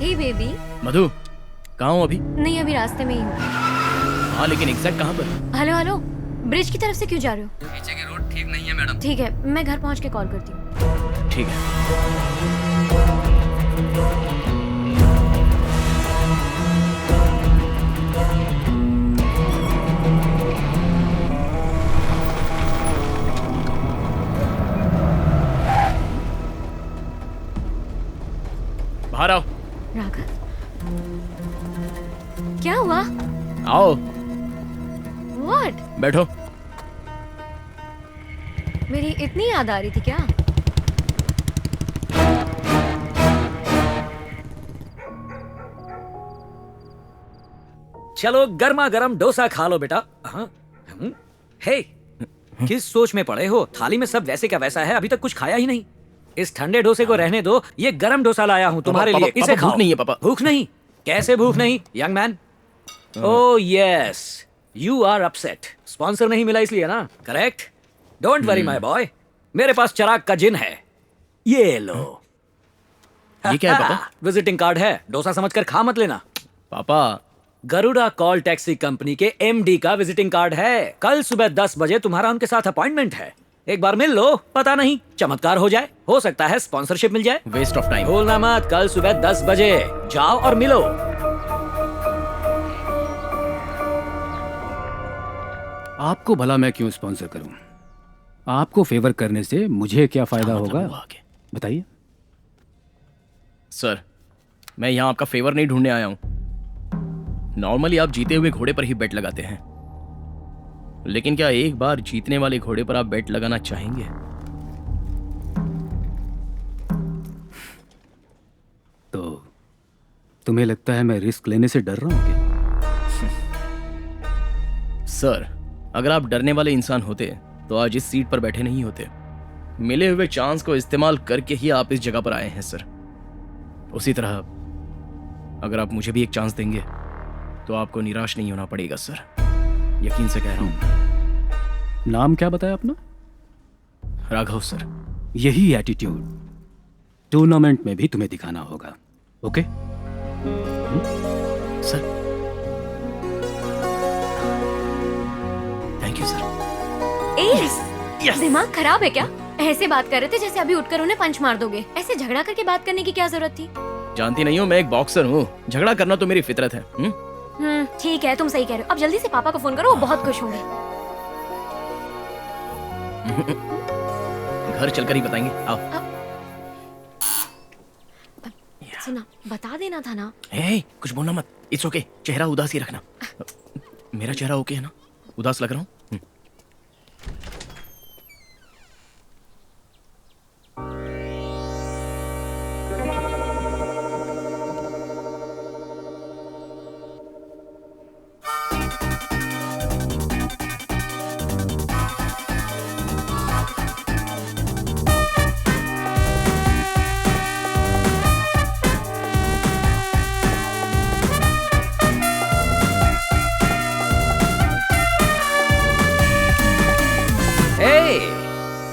हे बेबी।
मधु, कहाँ हो अभी?
नहीं, अभी रास्ते में ही हूँ।
हाँ लेकिन एग्जैक्ट कहाँ पर?
हेलो हेलो, ब्रिज की तरफ से क्यों जा रहे हो?
पीछे की रोड ठीक नहीं है मैडम।
ठीक है, मैं घर पहुँच के कॉल करती हूँ।
ठीक है। बाहर आओ।
राघव, क्या हुआ?
आओ।
What?
बैठो।
मेरी इतनी याद आ रही थी क्या?
चलो गर्मा गर्म डोसा खा लो बेटा। हे, किस सोच में पड़े हो? थाली में सब वैसे का वैसा है, अभी तक कुछ खाया ही नहीं। इस ठंडे डोसे को रहने दो, ये गरम डोसा लाया हूँ तुम्हारे लिए। इसे खाओ।
भूख नहीं है पापा।
भूख नहीं? कैसे भूख नहीं young man? Oh yes, you are upset. Sponsor नहीं मिला इसलिए ना? Correct. Don't worry my boy, मेरे पास चिराग का जिन है, ये लो।
ये क्या है पापा?
विजिटिंग कार्ड है, डोसा समझकर खा मत लेना।
पापा,
गरुड़ा कॉल टैक्सी कंपनी के एमडी का विजिटिंग कार्ड है। कल सुबह 10 बजे तुम्हारा उनके साथ अपॉइंटमेंट है। एक बार मिल लो, पता नहीं चमत्कार हो जाए, हो सकता है स्पॉन्सरशिप मिल जाए।
Waste of time.
भूलना मत, कल सुबह 10 बजे जाओ और मिलो।
आपको भला मैं क्यों स्पॉन्सर करूं? आपको फेवर करने से मुझे क्या फायदा होगा, बताइए।
सर, मैं यहाँ आपका फेवर नहीं ढूंढने आया हूं। नॉर्मली आप जीते हुए घोड़े पर ही बेट लगाते हैं, लेकिन क्या एक बार जीतने वाले घोड़े पर आप बेट लगाना चाहेंगे?
तो तुम्हें लगता है मैं रिस्क लेने से डर रहा हूं क्या?
सर, अगर आप डरने वाले इंसान होते तो आज इस सीट पर बैठे नहीं होते। मिले हुए चांस को इस्तेमाल करके ही आप इस जगह पर आए हैं सर। उसी तरह अगर आप मुझे भी एक चांस देंगे तो आपको निराश नहीं होना पड़ेगा सर, यकीन से कह रहा हूं।
नाम क्या बताया अपना?
राघव सर।
यही एटीट्यूड टूर्नामेंट में भी तुम्हें दिखाना होगा, okay?
Sir, thank you sir.
Yes. दिमाग खराब है क्या? ऐसे बात कर रहे थे जैसे अभी उठकर उन्हें पंच मार दोगे। ऐसे झगड़ा करके बात करने की क्या जरूरत थी?
जानती नहीं हो, मैं एक बॉक्सर हूँ, झगड़ा करना तो मेरी फितरत है।
ठीक है, तुम सही कह रहे हो। अब जल्दी से पापा को फोन करो, वो बहुत खुश होंगे।
घर चलकर ही बताएंगे, आओ।
सुना, बता देना था ना।
कुछ बोलना मत, इट्स ओके। चेहरा उदास ही रखना। मेरा चेहरा ओके है ना? उदास लग रहा हूँ?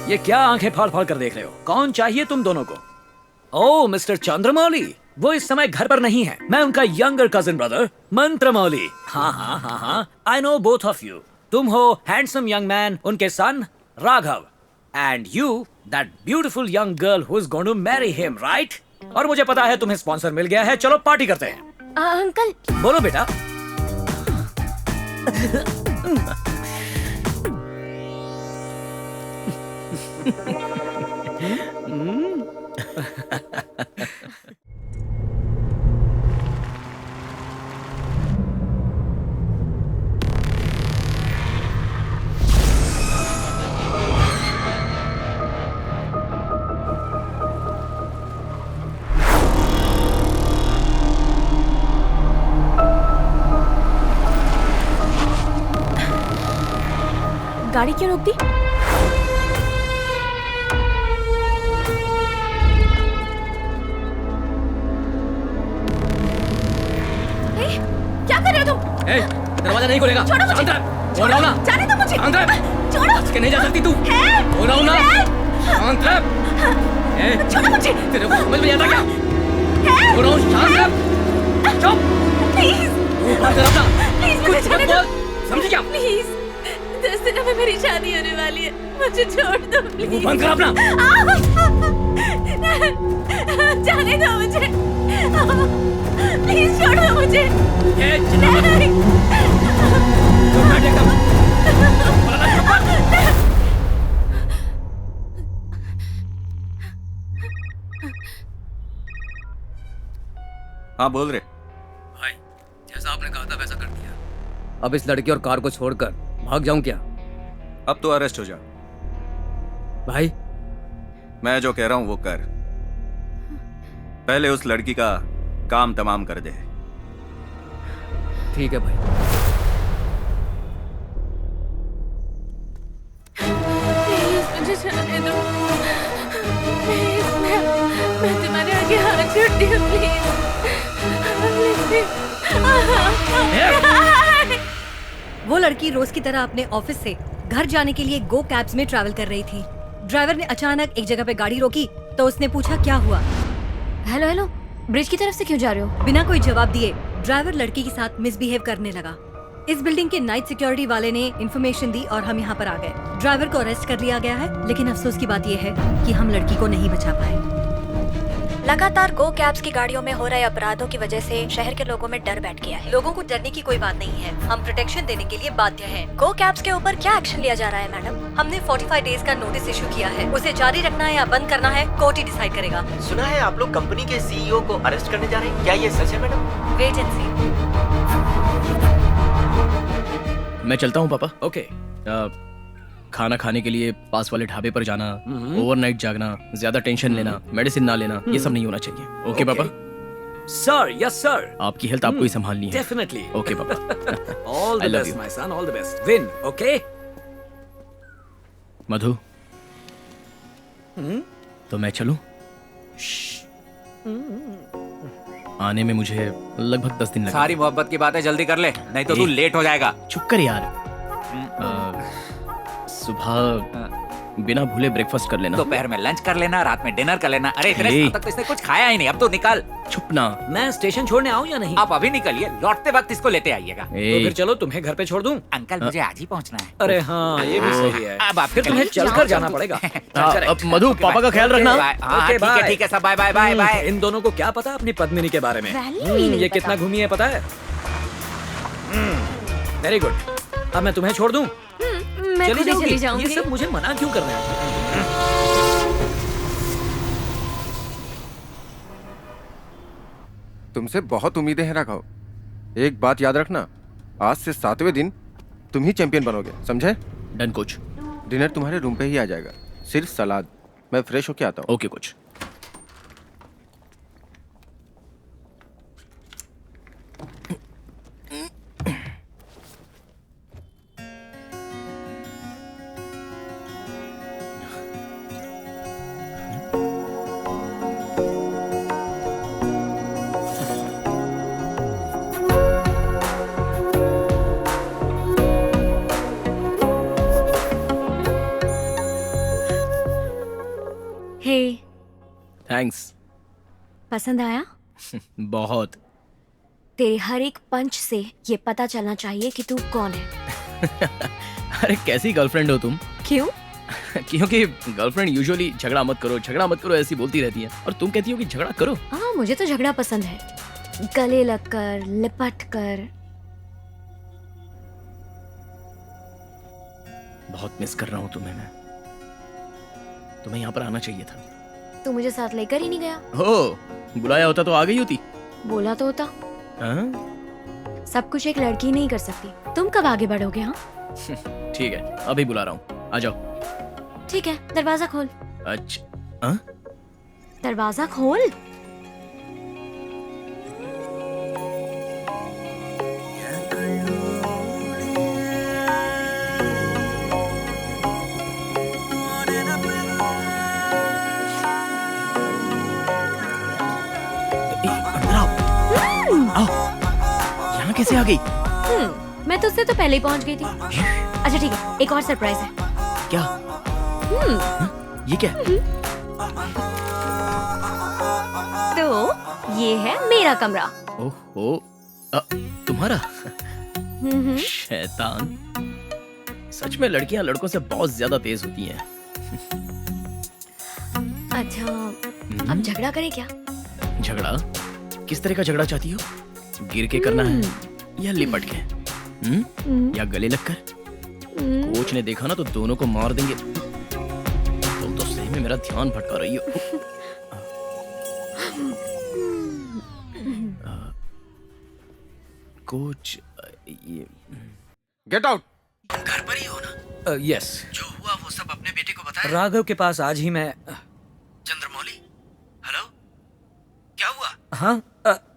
ये क्या आंखें फाड़ फाड़ कर देख रहे हो? कौन चाहिए तुम दोनों को? ओह मिस्टर चंद्रमौली, वो इस समय घर पर नहीं है। मैं उनका यंगर कजिन ब्रदर मंत्रमौली। हाँ, I know both of you. तुम हो हैंडसम यंग मैन, उनके son Raghav, and you that beautiful young girl who is going to marry him, right? और मुझे पता है तुम्हें स्पॉन्सर मिल गया है, चलो पार्टी करते हैं।
अंकल
बोलो बेटा।
गाड़ी क्यों रोक दी? ए, क्या कर रहे हो तुम?
ए, दरवाजा नहीं खोलेगा।
छोड़ो मुझे।
शांत रह। बोल रहा हूं ना।
जाने दो मुझे।
शांत रह।
छोड़ो।
बच के नहीं जा सकती तू। बोल रहा हूं ना। शांत रह। ए,
छोड़ो मुझे।
तेरे को समझ में नहीं आता क्या? बोल रहा हूं शांत रह। चुप।
प्लीज।
मुंह बंद कर अपना।
प्लीज मुझे
कुछ
जाने
मत
दो।
बोल। समझी क्या?
प्लीज। 10 दिनों में मेरी शादी होने वाली है, मुझे छोड़ दो प्लीज।
मुंह बंद कर अपना।
जाने दो मुझे। प्लीज छोड़ दो मुझे।
ए, चिल्ला मत। चुप बैठ एकदम। बोला ना चुप कर।
हाँ बोल रहे।
भाई, जैसा आपने कहा था वैसा कर दिया। अब इस लड़की और कार को छोड़कर भाग जाऊं क्या?
अब तो अरेस्ट हो जा।
भाई,
मैं जो कह रहा हूं वो कर। पहले उस लड़की का काम तमाम कर दे।
ठीक है भाई।
प्लीज मुझे जाने दो। प्लीज मैं तुम्हारे आगे हाथ जोड़ती हूँ प्लीज।
वो लड़की रोज की तरह अपने ऑफिस से घर जाने के लिए गो कैब्स में ट्रैवल कर रही थी। ड्राइवर ने अचानक एक जगह पे गाड़ी रोकी तो उसने पूछा क्या हुआ।
हेलो हेलो, ब्रिज की तरफ से क्यों जा रहे हो?
बिना कोई जवाब दिए ड्राइवर लड़की के साथ मिसबिहेव करने लगा। इस बिल्डिंग के नाइट सिक्योरिटी वाले ने इन्फॉर्मेशन दी और हम यहाँ पर आ गए। ड्राइवर को अरेस्ट कर लिया गया है, लेकिन अफसोस की बात यह है कि हम लड़की को नहीं बचा पाए।
लगातार गो कैब्स की गाड़ियों में हो रहे अपराधों की वजह से शहर के लोगों में डर बैठ गया है।
लोगों को डरने की कोई बात नहीं है, हम प्रोटेक्शन देने के लिए बाध्य हैं।
गो कैब्स के ऊपर क्या एक्शन लिया जा रहा है मैडम?
हमने 45 डेज का नोटिस इशू किया है। उसे जारी रखना है या बंद करना है कोर्ट ही डिसाइड करेगा।
सुना है आप लोग कंपनी के सीईओ को अरेस्ट करने जा रहे हैं, क्या ये सच है मैडम?
वेट एंड सी।
मैं चलता हूँ पापा। ओके। खाना खाने के लिए पास वाले ढाबे पर जाना, ओवरनाइट जागना, ज्यादा टेंशन लेना, मेडिसिन ना लेना, ये सब नहीं होना चाहिए। ओके पापा?
Sir, yes sir.
आपकी हेल्थ आपको ही संभालनी है।
डेफिनेटली।
ओके पापा।
All
I
the
love
best
you.
My son, all the best. Win, okay?
Madhu, तो मैं चलूं? आने में मुझे लगभग 10 दिन लगेंगे।
सारी मोहब्बत की बातें जल्दी कर ले, नहीं तो तू लेट हो जाएगा।
चुप कर यार। सुबह बिना भूले ब्रेकफास्ट कर लेना।
दोपहर में लंच कर लेना, रात में डिनर कर लेना। अरे इतने
हे।
साल तक तो इसने कुछ खाया ही नहीं, अब तो निकल।
चुप ना।
मैं स्टेशन छोड़ने आऊं या नहीं?
आप अभी निकलिए, लौटते वक्त इसको लेते आइएगा।
तो फिर चलो तुम्हें घर पे छोड़ दूं?
अंकल मुझे आज ही पहुंचना है।
अरे हाँ, ये भी सही है।
अब आप
फिर तुम्हें चलकर जाना पड़ेगा।
अब मधु, पापा का ख्याल रखना।
ओके,
ठीक है सब, बाय बाय बाय बाय।
इन दोनों को क्या पता अपनी पद्मिनी के बारे में? ये कितना घूमी है पता है? Very good. अब मैं तुम्हें छोड़ दूं?
मैं खुद ही
जाओगी?
चली जाऊंगी।
ये सब मुझे मना क्यों कर रहे हैं?
तुमसे बहुत उम्मीदें हैं राघव। एक बात याद रखना, आज से 7वें दिन तुम ही चैंपियन बनोगे, समझे?
Done coach.
डिनर तुम्हारे रूम पे ही आ जाएगा, सिर्फ सलाद। मैं फ्रेश होके आता हूँ।
Okay coach.
Hey,
thanks.
पसंद आया?
बहुत।
तेरे हर एक पंच से ये पता चलना चाहिए कि तू कौन है।
अरे कैसी गर्लफ्रेंड हो तुम?
क्यों?
क्योंकि गर्लफ्रेंड यूजुअली झगड़ा मत करो ऐसी बोलती रहती है, और तुम कहती हो कि झगड़ा करो।
हाँ, मुझे तो झगड़ा पसंद है। गले लगकर, लिपट कर।
बहुत मिस कर रहा हूँ तुम्हें मैं। तुम्हें यहाँ पर आना चाहिए था।
तू मुझे साथ लेकर ही नहीं गया।
हो, बुलाया होता तो आ गई होती।
बोला तो होता।
हाँ?
सब कुछ एक लड़की नहीं कर सकती। तुम कब आगे बढ़ोगे? हाँ,
ठीक है, अभी बुला रहा हूँ, आ जाओ।
ठीक है, दरवाजा खोल।
अच्छा, हाँ?
दरवाजा खोल।
यहाँ कैसे आ गई?
मैं तो उससे तो पहले ही पहुंच गई थी। अच्छा ठीक है, एक और सरप्राइज है।
क्या? ये क्या?
तो ये है मेरा कमरा।
ओहो, तुम्हारा? शैतान। सच में लड़कियां लड़कों से बहुत ज्यादा तेज होती हैं।
अच्छा, अब झगड़ा करें क्या?
झगड़ा? किस तरह का झगड़ा चाहती हो? गिर के करना है या लिपट के? या गले लगकर? कोच ने देखा ना तो दोनों को मार देंगे। तुम तो सही में मेरा ध्यान भटका रही हो। कोच, ये
गेट आउट।
घर पर ही हो ना? यस।
जो हुआ वो सब अपने बेटे को बताया?
राघव के पास आज ही मैं।
चंद्रमौली, हेलो, क्या हुआ?
हाँ,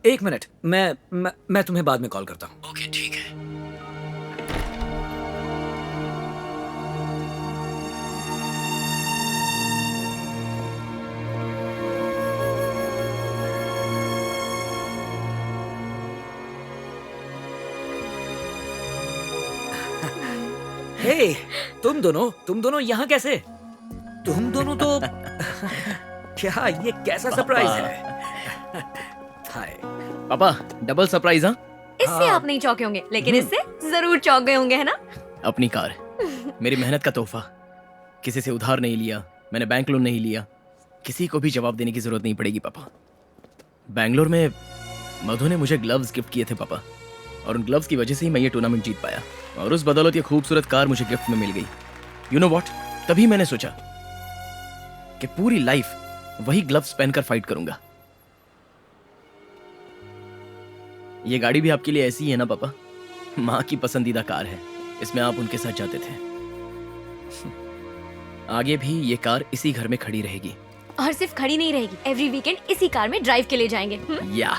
एक मिनट, मैं तुम्हें बाद में कॉल करता हूँ।
ओके, ठीक है।
हे, तुम दोनों यहाँ कैसे? तुम दोनों तो क्या ये कैसा सरप्राइज है? हाय
पापा, डबल सरप्राइज। हाँ,
इससे आप नहीं चौंके होंगे, लेकिन इससे जरूर चौंक गए होंगे, है ना?
अपनी कार, मेरी मेहनत का तोहफा। किसी से उधार नहीं लिया, मैंने बैंक लोन नहीं लिया। किसी को भी जवाब देने की जरूरत नहीं पड़ेगी पापा। बैंगलोर में मधु ने मुझे ग्लव्स गिफ्ट किए थे पापा, और उन ग्लव्स की वजह से ही मैं ये टूर्नामेंट जीत पाया, और उस बदौलत ये खूबसूरत कार मुझे गिफ्ट में मिल गई। यू नो व्हाट, तभी मैंने सोचा कि पूरी लाइफ वही ग्लव्स पहनकर फाइट करूंगा। ये गाड़ी भी आपके लिए ऐसी ही है ना पापा? माँ की पसंदीदा कार है, इसमें आप उनके साथ जाते थे। आगे भी ये कार इसी घर में खड़ी रहेगी।
और सिर्फ खड़ी नहीं रहेगी, एवरी वीकेंड इसी कार में ड्राइव के लिए जाएंगे।
या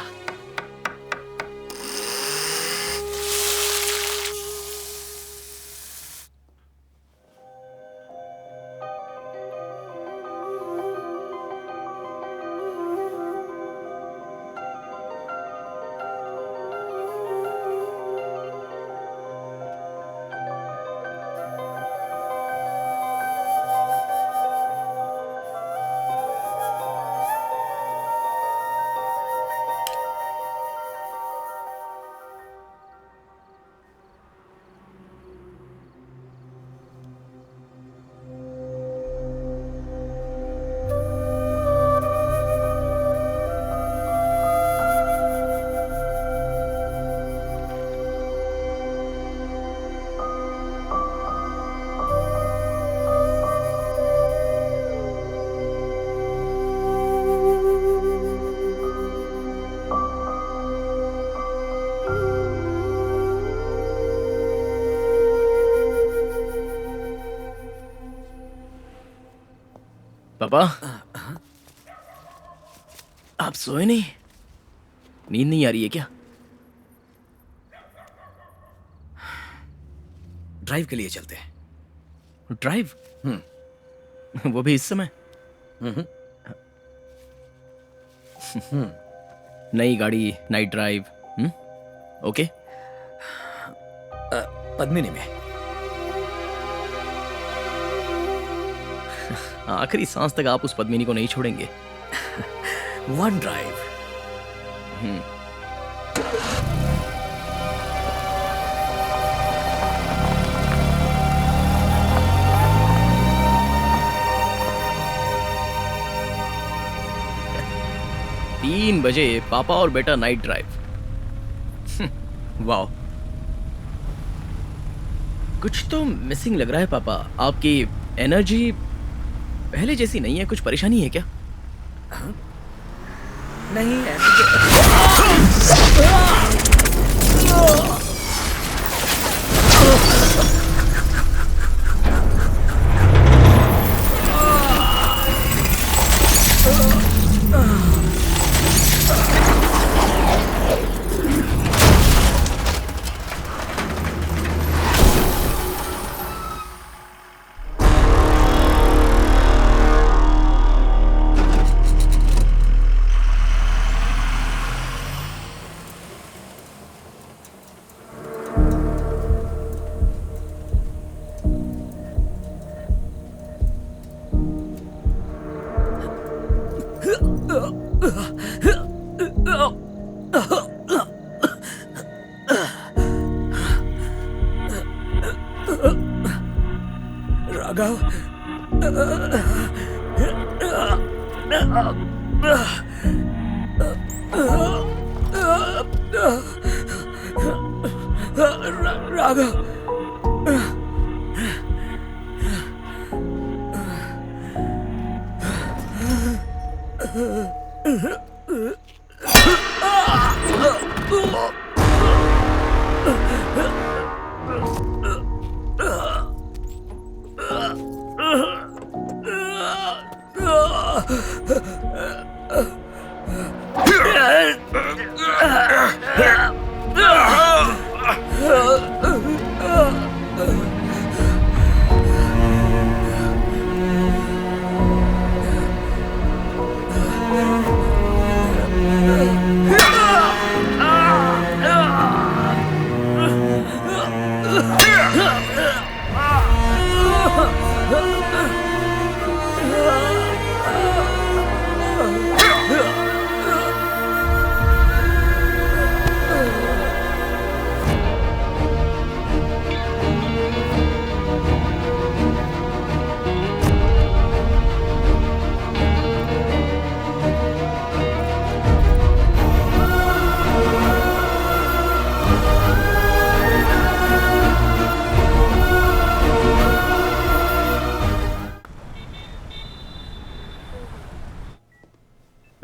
पापा, आप सोए नहीं? नींद नहीं आ रही है क्या?
ड्राइव के लिए चलते हैं।
ड्राइव? वो भी इस समय? नई गाड़ी, नाइट ड्राइव। ओके।
पद्मिनी में।
आखिरी सांस तक आप उस पद्मिनी को नहीं छोड़ेंगे।
One drive.
तीन बजे पापा और बेटा नाइट ड्राइव। वाह, कुछ तो मिसिंग लग रहा है पापा। आपकी एनर्जी पहले जैसी नहीं है, कुछ परेशानी है क्या?
नहीं है।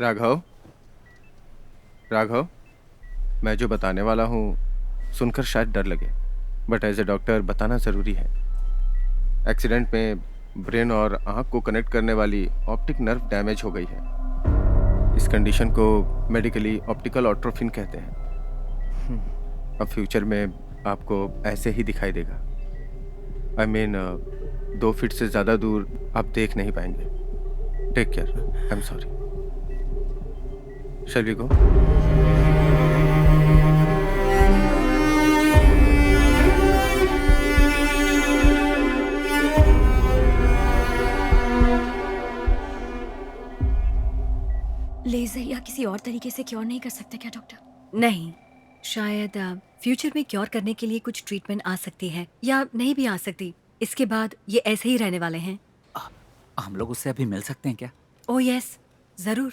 राघव,
राघव, राघव, मैं जो बताने वाला हूँ सुनकर शायद डर लगे, बट एज ए डॉक्टर बताना ज़रूरी है। एक्सीडेंट में ब्रेन और आँख को कनेक्ट करने वाली ऑप्टिक नर्व डैमेज हो गई है। इस कंडीशन को मेडिकली ऑप्टिकल एट्रोफी कहते हैं। अब फ्यूचर में आपको ऐसे ही दिखाई देगा। आई मीन 2 फीट से ज़्यादा दूर आप देख नहीं पाएंगे। Take care. I am sorry. Shall we go?
लेजर या किसी और तरीके से क्योर नहीं कर सकते क्या डॉक्टर?
नहीं, शायद फ्यूचर में क्योर करने के लिए कुछ ट्रीटमेंट आ सकती है या नहीं भी आ सकती। इसके बाद ये ऐसे ही रहने वाले हैं।
हम लोग उससे अभी मिल सकते हैं क्या?
ओह यस, जरूर।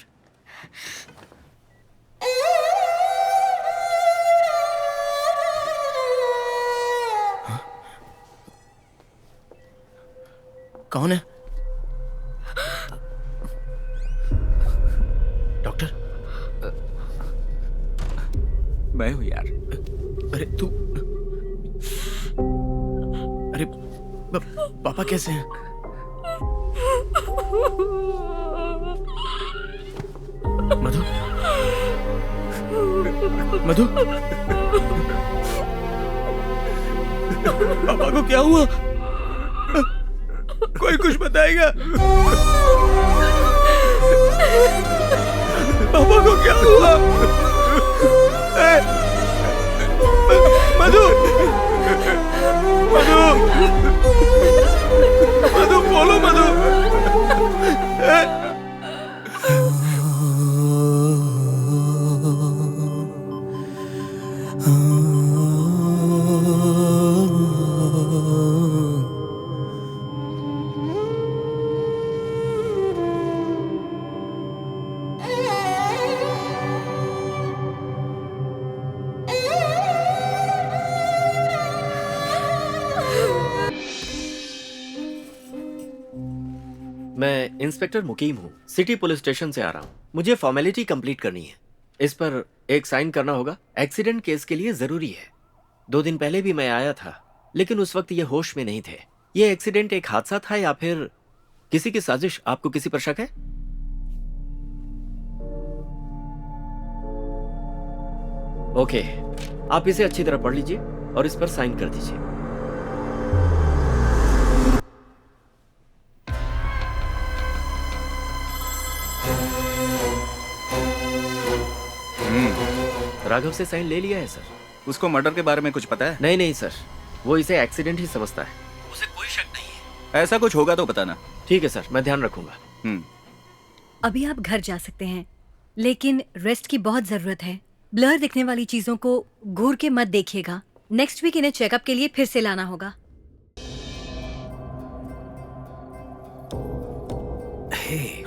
कौन है? डॉक्टर?
मैं हूँ यार।
अरे तू, अरे पापा कैसे हैं? मधु, मधु, पापा को क्या हुआ? कोई कुछ बताएगा? पापा को क्या हुआ? मधु, मधु, मधु बोलो मधु।
मैं इंस्पेक्टर मुकीम हूँ, सिटी पुलिस स्टेशन से आ रहा हूँ। मुझे फॉर्मेलिटी कंप्लीट करनी है। इस पर एक साइन करना होगा। एक्सीडेंट केस के लिए जरूरी है। 2 दिन पहले भी मैं आया था, लेकिन उस वक्त ये होश में नहीं थे। ये एक्सीडेंट एक हादसा था या फिर किसी की साजिश? आपको किसी पर शक है? ओके, आप इसे अच्छी तरह पढ़ लीजिए और इस पर साइन कर दीजिए। राघव से साइन ले लिया है सर।
उसको मर्डर के बारे में कुछ पता है?
नहीं नहीं सर, वो इसे एक्सीडेंट ही समझता है। उसे कोई शक नहीं है।
ऐसा कुछ होगा तो बताना।
ठीक है सर, मैं ध्यान रखूंगा।
अभी आप घर जा सकते हैं, लेकिन रेस्ट की बहुत जरूरत है। ब्लर दिखने वाली चीजों को घूर के मत देखिएगा। नेक्स्ट वीक इन्हें चेकअप के लिए फिर से लाना होगा।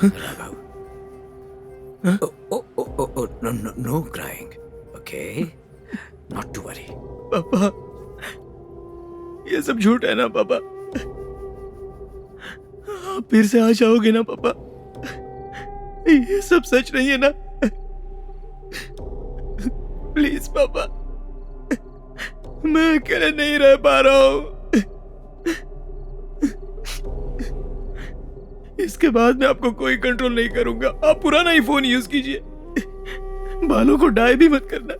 Raghav, no crying, okay, not to worry.
पापा, ये सब झूठ है ना पापा? आप फिर से आ जाओगे ना पापा? ये सब सच नहीं है ना? प्लीज पापा, मैं अकेले नहीं रह पा रहा हूं। इसके बाद मैं आपको कोई कंट्रोल नहीं करूंगा। आप पुराना ही फोन यूज कीजिए, बालों को डाई भी मत करना।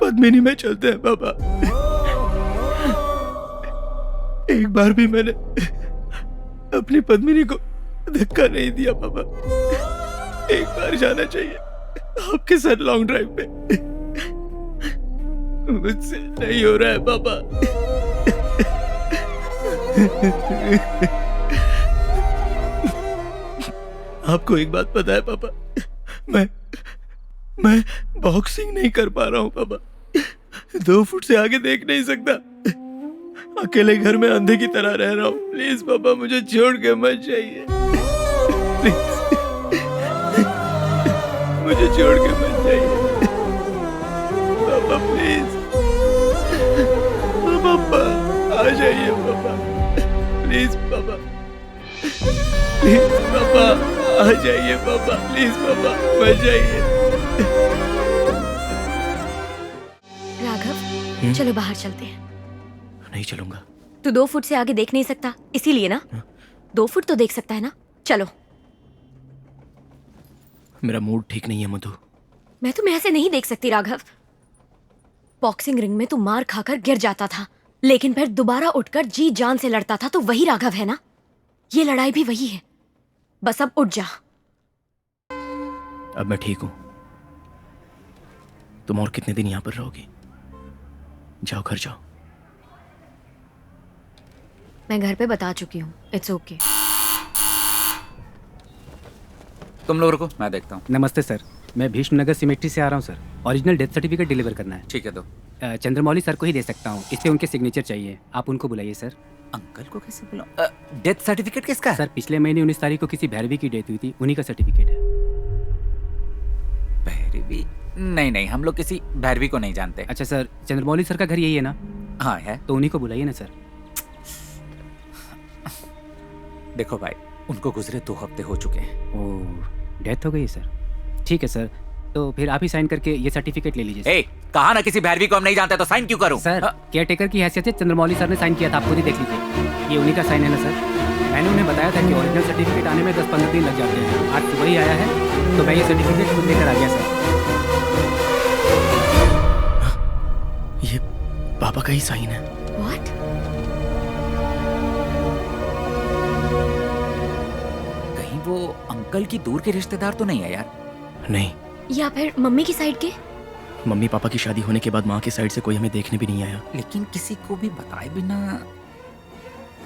पद्मिनी में चलते हैं पापा। एक बार भी मैंने अपनी पद्मिनी को धक्का नहीं दिया पापा। एक बार जाना चाहिए आपके साथ लॉन्ग ड्राइव पे। मुझसे नहीं हो रहा है पापा। आपको एक बात पता है पापा, मैं बॉक्सिंग नहीं कर पा रहा हूं पापा। 2 फुट से आगे देख नहीं सकता। अकेले घर में अंधे की तरह रह रहा हूं। प्लीज पापा, मुझे छोड़ के मत जाइए। प्लीज, मुझे छोड़ के मत जाइए पापा। प्लीज पापा, आ जाइए पापा। प्लीज पापा, प्लीज पापा, आ जाइए पापा। प्लीज पापा, मत जाइए।
राघव, चलो बाहर चलते हैं।
नहीं चलूंगा।
तू 2 फुट से आगे देख नहीं सकता, इसीलिए ना? 2 फुट तो देख सकता है ना? चलो।
मेरा मूड ठीक नहीं है मधु।
मैं तुम्हें ऐसे नहीं देख सकती राघव। बॉक्सिंग रिंग में तू मार खाकर गिर जाता था, लेकिन फिर दोबारा उठकर जी जान से लड़ता था। तो वही राघव है ना? ये लड़ाई भी वही है। बस अब उठ जा।
अब मैं ठीक हूं। तुम और कितने दिन यहां पर रहोगी? जाओ, घर जाओ।
मैं घर पे बता चुकी हूँ, इट्स ओके।
तुम लोगों को मैं देखता हूँ।
नमस्ते सर, मैं भीष्मनगर सिमेट्री से आ रहा हूँ sir. Original death certificate deliver करना है।
ठीक है, दो।
चंद्रमौली सर को ही दे सकता हूँ, इस पे उनके सिग्नेचर चाहिए। आप उनको बुलाइए सर।
अंकल को कैसे बुलाऊं? डेथ सर्टिफिकेट किसका है?
सर, पिछले महीने 19 तारीख को किसी भैरवी की डेथ हुई थी, उन्हीं का सर्टिफिकेट है।
भैरवी? नहीं, हम लोग किसी भैरवी को नहीं जानते।
अच्छा सर, चंद्रमौली सर का घर यही है ना?
हाँ है।
तो उन्हीं को बुलाइए ना सर।
देखो भाई, उनको गुजरे 2 हफ्ते हो चुके हैं।
ओह, डेथ हो गई सर। ठीक है सर, तो फिर आप ही साइन करके ये सर्टिफिकेट ले लीजिए।
कहा ना किसी भैरवी को हम नहीं जानते, तो साइन क्यों करूं?
सर, केयरटेकर की हैसियत से चंद्रमौली सर ने साइन किया था, आप खुद ही देख लीजिए। ये उन्हीं का साइन है ना सर? मैंने उन्हें बताया था कि ओरिजिनल सर्टिफिकेट आने में 10-15 दिन लग जाते हैं। आज सुबह ही आया है, तो मैं ये सर्टिफिकेट खुद लेकर आ गया सर।
ये पापा का ही साइन है।
What?
कहीं वो अंकल की दूर के रिश्तेदार तो नहीं है यार?
नहीं।
या फिर मम्मी की साइड के?
मम्मी पापा की शादी होने के बाद माँ की साइड से कोई हमें देखने भी नहीं आया।
लेकिन किसी को भी बताए बिना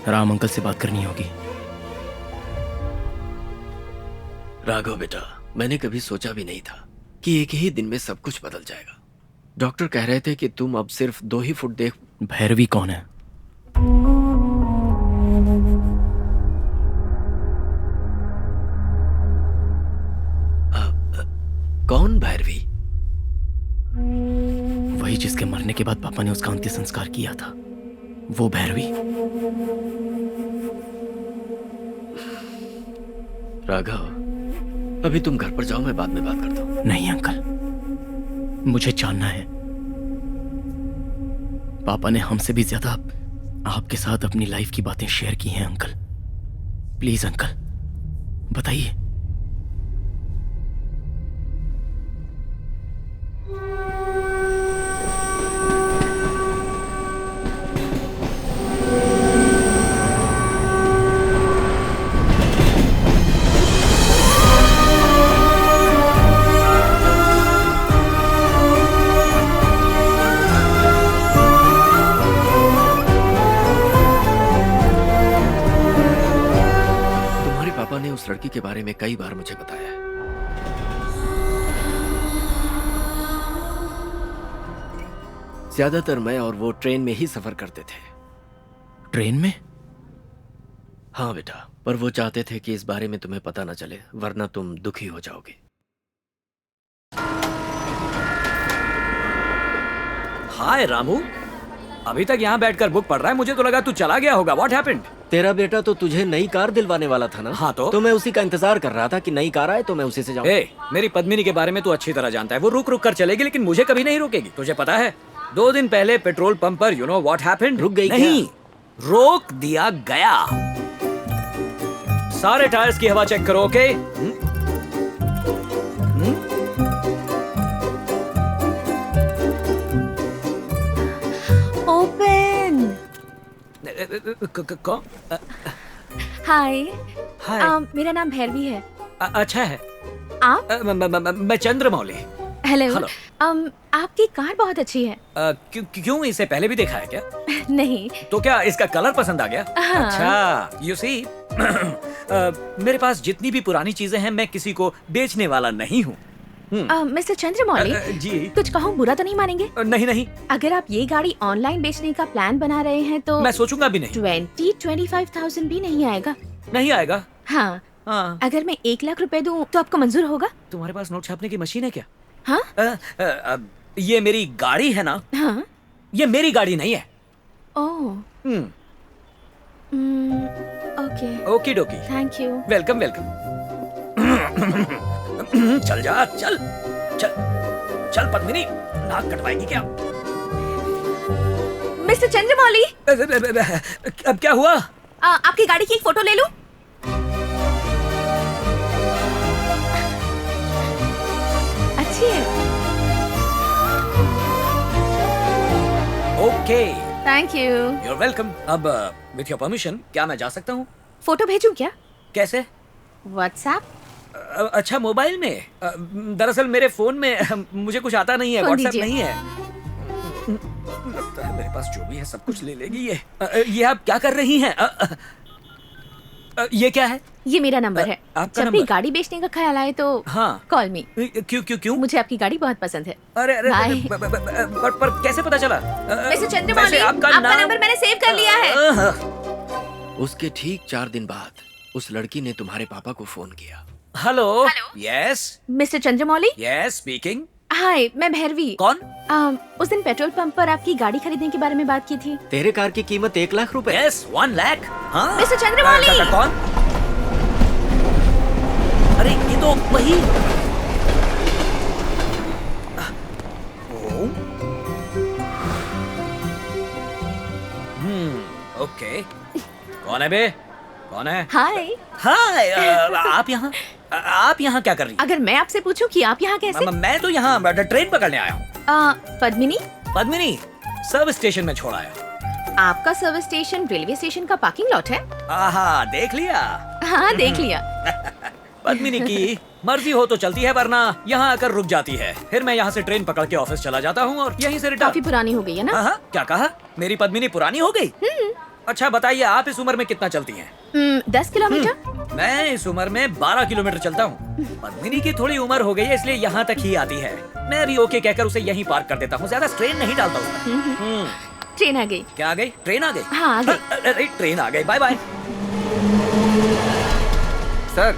राम अंकल से बात करनी होगी।
राघव बेटा, मैंने कभी सोचा भी नहीं था कि एक ही दिन में सब कुछ बदल जाएगा। डॉक्टर कह रहे थे कि तुम अब सिर्फ 2 ही फुट देख।
भैरवी कौन है?
कौन भैरवी?
वही जिसके मरने के बाद पापा ने उसका अंतिम संस्कार किया था, वो भैरवी।
राघव, अभी तुम घर पर जाओ, मैं बाद में बात करता हूँ।
नहीं अंकल, मुझे जानना है। पापा ने हमसे भी ज्यादा आपके साथ अपनी लाइफ की बातें शेयर की हैं अंकल। प्लीज अंकल, बताइए।
उस लड़की के बारे में कई बार मुझे बताया है। ज्यादातर मैं और वो ट्रेन में ही सफर करते थे।
ट्रेन में?
हाँ बेटा, पर वो चाहते थे कि इस बारे में तुम्हें पता न चले, वरना तुम दुखी हो जाओगे।
हाय रामू, अभी तक यहाँ बैठकर बुक पढ़ रहा है। मुझे तो लगा तू चला गया होगा। What happened?
तेरा बेटा तो तुझे नई कार दिलवाने वाला था ना?
हाँ तो
मैं उसी का इंतजार कर रहा था कि नई कार आए तो मैं उसी से जाऊँ।
मेरी पद्मिनी के बारे में तू अच्छी तरह जानता है। वो रुक रुक कर चलेगी लेकिन मुझे कभी नहीं रोकेगी। तुझे पता है 2 दिन पहले पेट्रोल पंप पर यू नो व्हाट हैपेंड?
रुक गई?
नहीं, रोक दिया गया। सारे टायर्स की हवा चेक करो। ओके?
ओपन।
कौन?
हाय।
हाय।
मेरा नाम भैरवी है।
अच्छा है।
आप?
मैं चंद्रमौली।
हेलो। आपकी कार बहुत अच्छी है।
क्यों इसे पहले भी देखा है क्या?
नहीं।
तो क्या इसका कलर पसंद आ गया?
हाँ।
अच्छा, यू सी मेरे पास जितनी भी पुरानी चीजें हैं मैं किसी को बेचने वाला नहीं हूँ।
मिस्टर चंद्रमौली,
जी
कुछ कहूँ बुरा तो नहीं मानेंगे?
नहीं।
अगर आप ये गाड़ी ऑनलाइन बेचने का प्लान बना रहे हैं तो
मैं सोचूंगा भी नहीं।
25,000 भी नहीं आएगा।
नहीं आएगा?
हाँ।
हाँ।
अगर मैं 1 लाख रुपए दूं तो आपको मंजूर होगा?
तुम्हारे पास नोट छापने की मशीन है क्या?
हाँ।
ये मेरी गाड़ी है ना?
हाँ।
ये मेरी गाड़ी नहीं है।
Oh. Okay.
Okey dokey.
Thank you.
Welcome welcome. चल जा, चल चल चल पद्मिनी, नाक कटवाएगी क्या?
मिस्टर चंद्रमौली,
अब क्या हुआ?
आपकी गाड़ी की एक फोटो ले लूं? अच्छी है।
Okay.
Thank you.
You're welcome. अब with your permission, क्या मैं जा सकता हूँ?
फोटो भेजूं क्या?
कैसे?
व्हाट्सएप?
अच्छा, मोबाइल में? दरअसल मेरे फोन में मुझे कुछ आता नहीं है,
फोन
व्हाट्सएप
दीजिए।
नहीं है। लगता है मेरे पास जो भी है सब कुछ ले लेगी ये आप क्या कर रही हैं? ये क्या है?
ये मेरा नंबर है।
आपका
जब भी
नंबर?
गाड़ी बेचने का ख्याल आए तो
हाँ।
कॉल मी।
क्यों?
मुझे आपकी गाड़ी बहुत पसंद है।
अरे
बाय।
पर कैसे पता चला?
मिस्टर चंद्रमौली,
वैसे
आपका नंबर मैंने सेव कर लिया है।
उसके ठीक 4 दिन बाद उस लड़की ने तुम्हारे पापा को फोन किया।
Hello. Yes.
Mister Chandramouli.
Yes, speaking.
Hi, मैं भैरवी।
कौन?
उस दिन पेट्रोल पंप पर आपकी गाड़ी खरीदने के बारे में बात की थी।
तेरे कार की कीमत 1 लाख रुपए।
यस, 1 लाख। हाँ?
मिस्टर चंद्रमौली।
कौन? अरे ये तो वही। ओके। कौन है बे? कौन है?
हाय।
हाय। आप यहाँ क्या कर रही हैं?
अगर मैं आपसे पूछूं कि आप यहाँ कैसे?
मैं तो यहाँ ट्रेन पकड़ने आया हूँ।
पद्मिनी?
पद्मिनी सर्विस स्टेशन में छोड़ आया।
आपका सर्विस स्टेशन रेलवे स्टेशन का पार्किंग लॉट है?
आहा, देख लिया?
हाँ, देख लिया।
पद्मिनी की मर्जी हो तो चलती है, वरना यहाँ आकर रुक जाती है। फिर मैं यहाँ से ट्रेन पकड़ के ऑफिस चला जाता हूँ और यहीं से रिटर्न।
काफी पुरानी हो गई है ना?
हाँ, क्या कहा? मेरी पद्मिनी पुरानी हो गई? अच्छा बताइए, आप इस उम्र में कितना चलती हैं?
10 किलोमीटर।
मैं इस उम्र में 12 किलोमीटर चलता हूँ। पद्मिनी की थोड़ी उम्र हो गई है, इसलिए यहाँ तक ही आती है। मैं भी ओके कहकर उसे यहीं पार्क कर देता हूँ, ज्यादा स्ट्रेन नहीं डालता हूँ।
ट्रेन आ गई।
क्या आ गई? ट्रेन आ गई?
हाँ, आ गई।
अरे ट्रेन आ गई। Bye bye.
सर,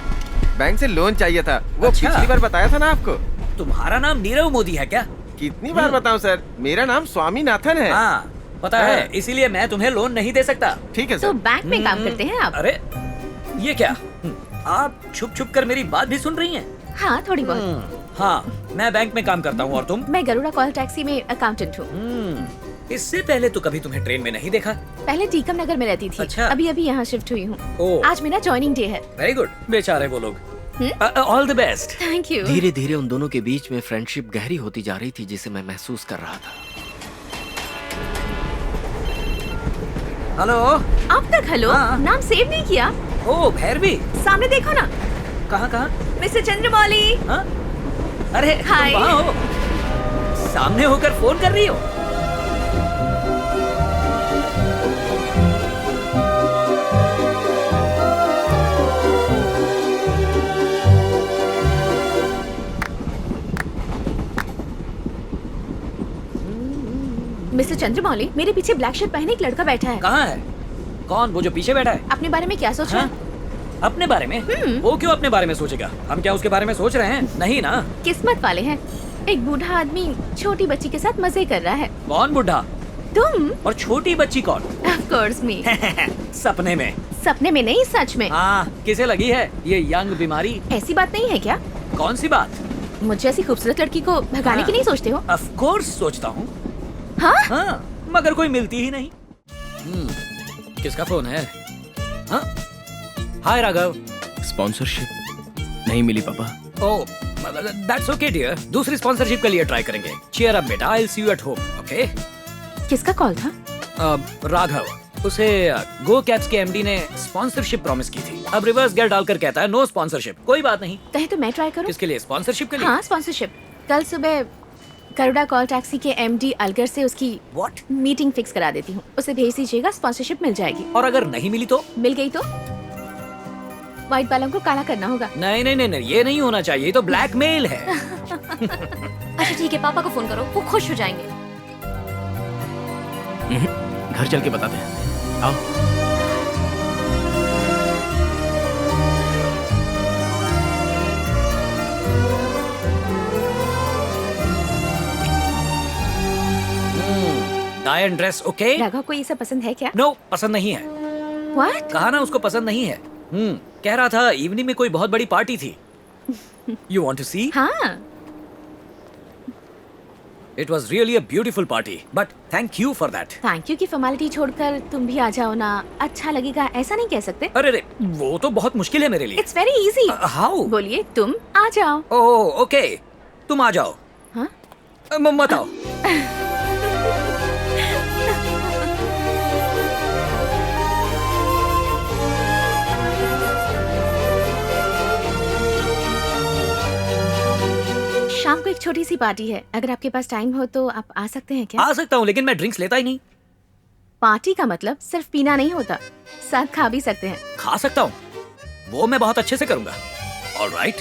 बैंक से लोन चाहिए था। वो
अच्छा।
पिछली बार बताया था ना आपको।
तुम्हारा नाम नीरव मोदी है क्या?
कितनी बार बताऊं सर, मेरा नाम स्वामीनाथन है।
हाँ, पता है, इसीलिए मैं तुम्हें लोन नहीं दे सकता।
ठीक है
तो बैंक में काम करते हैं आप?
अरे ये क्या? आप छुप छुप कर मेरी बात भी सुन रही हैं?
हाँ, थोड़ी बहुत।
हाँ, मैं बैंक में काम करता हूँ। और तुम?
मैं गरुड़ा कॉल टैक्सी में अकाउंटेंट हूँ।
इससे पहले तो कभी तुम्हें ट्रेन में नहीं देखा।
पहले टीकम नगर में रहती थी।
अच्छा।
अभी यहाँ शिफ्ट हुई हूँ।
ओह।
आज मेरा ज्वाइनिंग डे है।
Very good. बेचारे वो लोग। All the best.
Thank you.
धीरे धीरे उन दोनों के बीच में फ्रेंडशिप गहरी होती जा रही थी, जिसे मैं महसूस कर रहा था।
हेलो।
अब तक हेलो? नाम सेव नहीं किया?
ओ भैरवी।
सामने देखो ना।
कहाँ?
मिस्टर चंद्रमौली।
अरे
हाय।
तुम वहाँ हो? सामने होकर फोन कर रही हो?
मिस्टर चंद्रमौली, मेरे पीछे ब्लैक शर्ट पहने एक लड़का बैठा है।
कहाँ है? कौन? वो जो पीछे बैठा है?
अपने बारे में क्या सोच रहा है?
अपने बारे में? वो क्यों अपने बारे में सोचेगा? हम क्या उसके बारे में सोच रहे हैं? नहीं ना।
किस्मत वाले हैं। एक बूढ़ा आदमी छोटी बच्ची के साथ मजे कर रहा है।
कौन बूढ़ा?
तुम।
और छोटी बच्ची कौन?
Of course me।
सपने में।
सपने में नहीं, सच में।
हाँ, किसे लगी है ये यंग बीमारी?
ऐसी बात नहीं है क्या?
कौन सी बात?
मुझे ऐसी खूबसूरत लड़की को भगाने की नहीं सोचते हो?
Of course सोचता हूँ।
हाँ?
मगर कोई मिलती ही नहीं। किसका फोन है? हाँ? हाय राघव।
स्पॉन्सरशिप नहीं मिली पापा।
ओह, दैट्स ओके डियर। दूसरी स्पॉन्सरशिप के लिए ट्राई करेंगे। चीयर अप बेटा, I will see you at home, okay?
किसका कॉल था?
राघव। उसे गो कैब्स के एमडी ने स्पॉन्सरशिप प्रॉमिस की थी। अब रिवर्स गियर डालकर कहता है नो स्पॉन्सरशिप। कोई बात नहीं।
कहे तो मैं ट्राई करूं?
किसके लिए? स्पॉन्सरशिप के लिए?
हाँ, स्पॉन्सरशिप। कल सुबह गरुड़ा कॉल टैक्सी के एमडी अलगर से उसकी मीटिंग फिक्स करा देती हूँ। उसे भेज दीजिएगा, स्पॉन्सरशिप मिल जाएगी।
और अगर नहीं मिली तो?
मिल गई तो व्हाइट बालों को काला करना होगा।
नहीं नहीं नहीं, ये नहीं होना चाहिए। ये तो ब्लैकमेल है।
अच्छा ठीक है, पापा को फोन करो, वो खुश हो जाएंगे।
घर चल के बताते हैं। आओ।
Tie and dress okay?
Raghav को ये सब पसंद है क्या?
नो, पसंद नहीं है।
What?
कहा ना उसको पसंद नहीं है। कह रहा था इवनिंग में कोई बहुत बड़ी पार्टी थी। You want to see?
हाँ।
It was really a beautiful party, but thank you for that.
Thank you की फॉर्मेलिटी छोड़कर तुम भी आ जाओ ना, अच्छा लगेगा, ऐसा नहीं कह सकते?
अरे रे, वो तो बहुत मुश्किल है मेरे लिए।
It's very easy.
How?
बोलिए, तुम आ जाओ।
ओह ओके, तुम आ जाओ।
हाँ?
मत आओ।
शाम को एक छोटी सी पार्टी है, अगर आपके पास टाइम हो तो आप आ सकते हैं क्या?
आ सकता हूँ, लेकिन मैं ड्रिंक्स लेता ही नहीं।
पार्टी का मतलब सिर्फ पीना नहीं होता, साथ खा भी सकते हैं।
खा सकता हूँ, वो मैं बहुत अच्छे से करूंगा। ऑलराइट,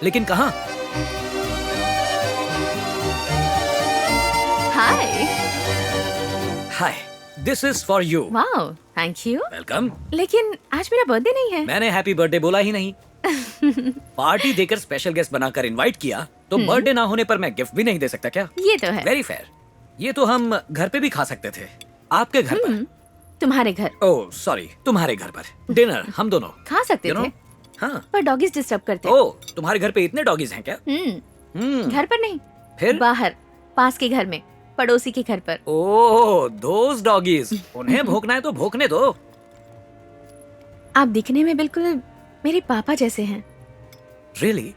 लेकिन कहाँ?
Hi.
Hi, this is for you.
Wow, thank you.
Welcome.
लेकिन आज मेरा बर्थडे नहीं है।
मैंने हैप्पी बर्थडे बोला ही नहीं। पार्टी देकर स्पेशल गेस्ट बनाकर इनवाइट किया, तो बर्थडे ना होने पर मैं गिफ्ट भी नहीं दे सकता क्या?
ये तो है।
Very fair. ये तो हम घर पे भी खा सकते थे, आपके घर पर।
तुम्हारे घर?
ओह सॉरी, तुम्हारे घर पर डिनर हम दोनों
खा सकते थे।
हाँ,
पर डॉगीज डिस्टर्ब करते।
ओह, तुम्हारे घर पे इतने डॉगीज हैं क्या?
घर पर नहीं,
फिर
बाहर, पास के घर में, पड़ोसी के घर पर।
ओह, दोस डॉगीज। उन्हें भौंकना है तो भौंकने दो।
आप दिखने में बिल्कुल मेरे पापा जैसे हैं।
Really?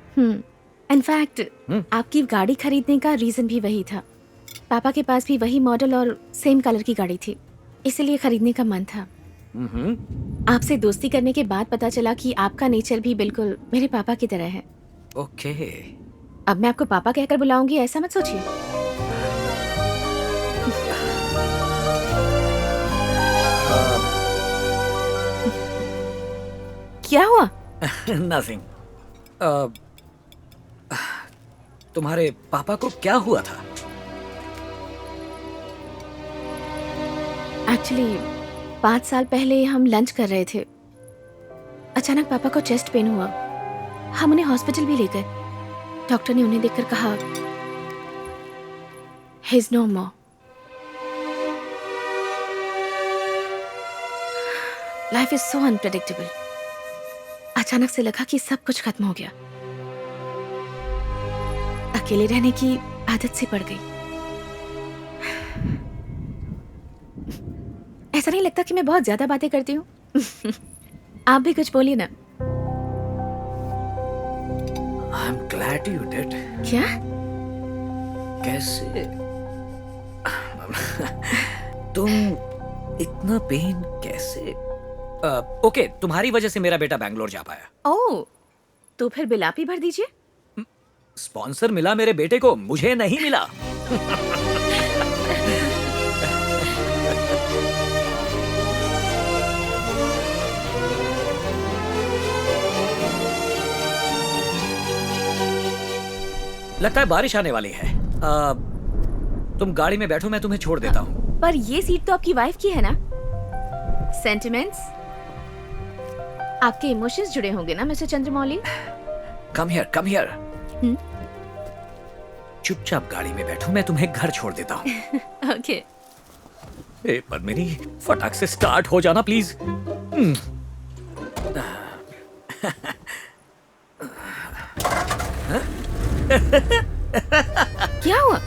इनफैक्ट आपकी गाड़ी खरीदने का रीजन भी वही था। पापा के पास भी वही मॉडल और सेम कलर की गाड़ी थी, इसीलिए खरीदने का मन था। आपसे दोस्ती करने के बाद पता चला कि आपका नेचर भी बिल्कुल मेरे पापा की तरह है।
ओके।
अब मैं आपको पापा कहकर बुलाऊंगी, ऐसा मत सोचिए। क्या हुआ?
Nothing. तुम्हारे पापा को क्या हुआ था?
एक्चुअली 5 साल पहले हम लंच कर रहे थे, अचानक पापा को चेस्ट पेन हुआ। हम उन्हें हॉस्पिटल भी ले गए। डॉक्टर ने उन्हें देखकर कहा, he is no more. Life is so unpredictable. अचानक से लगा कि सब कुछ खत्म हो गया। अकेले रहने की आदत सी पड़ गई। ऐसा नहीं लगता कि मैं बहुत ज्यादा बातें करती हूँ? आप भी कुछ बोलिए ना।
I'm glad you did.
क्या?
कैसे? तुम इतना पेन कैसे? ओके, तुम्हारी वजह से मेरा बेटा बैंगलोर जा पाया।
ओह, तो फिर बिल आप ही भर दीजिए।
स्पॉन्सर मिला मेरे बेटे को, मुझे नहीं मिला। लगता है बारिश आने वाली है। तुम गाड़ी में बैठो, मैं तुम्हें छोड़ देता हूँ।
पर ये सीट तो आपकी वाइफ की है ना? सेंटिमेंट्स? आपके इमोशंस जुड़े होंगे ना मिस्टर चंद्रमौली?
Come here. चुपचाप गाड़ी में बैठो, मैं तुम्हें घर छोड़ देता हूँ।
ओके।
पद्मिनी, फटाक से स्टार्ट हो जाना प्लीज।
क्या हुआ?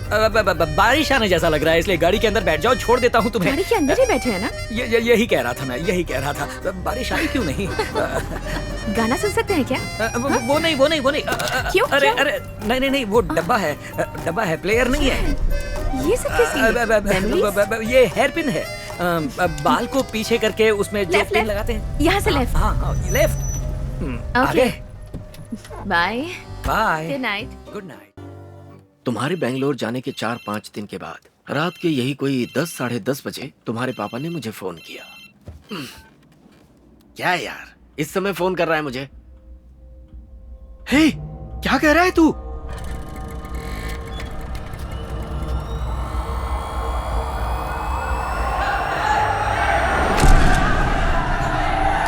बारिश आने जैसा लग रहा है, इसलिए गाड़ी के अंदर बैठ जाओ, छोड़ देता हूँ तुम्हें।
गाड़ी के अंदर ही बैठे हैं ना?
यही कह रहा था मैं, यही कह रहा था। बारिश आई क्यों नहीं?
गाना सुन सकते हैं क्या?
वो नहीं।
क्यों?
अरे नहीं, वो डब्बा है, प्लेयर नहीं है।
ये सब किस लिए?
ये हेयर पिन है। बाल को पीछे करके उसमें जो पिन लगाते हैं।
यहाँ से लेफ्ट।
हाँ, left.
Okay. Bye.
Good
night.
तुम्हारे बेंगलोर जाने के 4-5 दिन के बाद रात के यही कोई 10 साढ़े 10 बजे तुम्हारे पापा ने मुझे फोन किया। क्या यार, इस समय फोन कर रहा है मुझे? हे, क्या कह रहा है तू?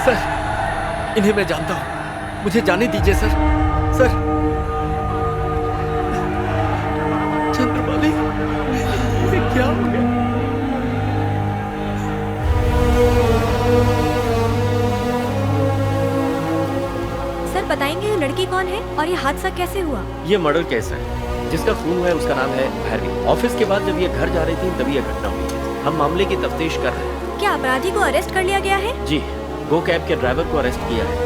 सर, इन्हें मैं जानता हूं, मुझे जाने दीजिए सर। सर, चंद्रमौली, ये क्या हो गया?
सर बताएंगे ये लड़की कौन है और ये हादसा कैसे हुआ?
ये मर्डर केस है। जिसका खून हुआ है उसका नाम है भैरवी। ऑफिस के बाद जब ये घर जा रही थी तभी ये घटना हुई है। हम मामले की तफ्तीश कर रहे हैं।
क्या अपराधी को अरेस्ट कर लिया गया है?
जी, गो कैब के ड्राइवर को अरेस्ट किया है।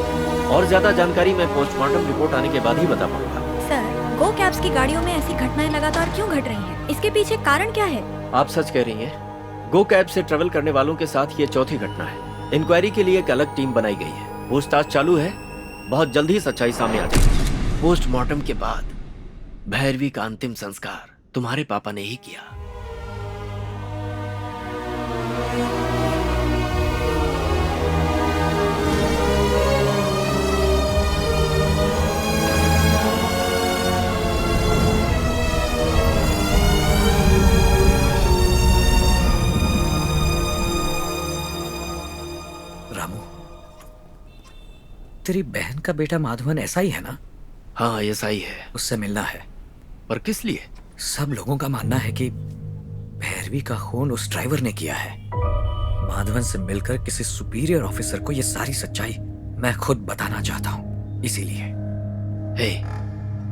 और ज्यादा जानकारी मैं पोस्टमार्टम रिपोर्ट आने के बाद ही बता पाऊंगा।
सर, गो कैब्स की गाड़ियों में ऐसी घटनाएं लगातार क्यों घट रही हैं? इसके पीछे कारण क्या है?
आप सच कह रही हैं। गो कैब से ट्रेवल करने वालों के साथ ये चौथी घटना है। इंक्वायरी के लिए एक अलग टीम बनाई गई है। पूछताछ चालू है, बहुत जल्द ही सच्चाई सामने आ जाएगी। पोस्टमार्टम के बाद भैरवी का अंतिम संस्कार तुम्हारे पापा ने ही किया।
तेरी बहन का बेटा माधवन ऐसा ही है ना?
हाँ, ऐसा ही है।
उससे मिलना है।
पर किस लिए?
सब लोगों का मानना है कि भैरवी का खून उस ड्राइवर ने किया है। माधवन से मिलकर किसी सुपीरियर ऑफिसर को ये सारी सच्चाई मैं खुद बताना चाहता हूँ, इसीलिए।
हे,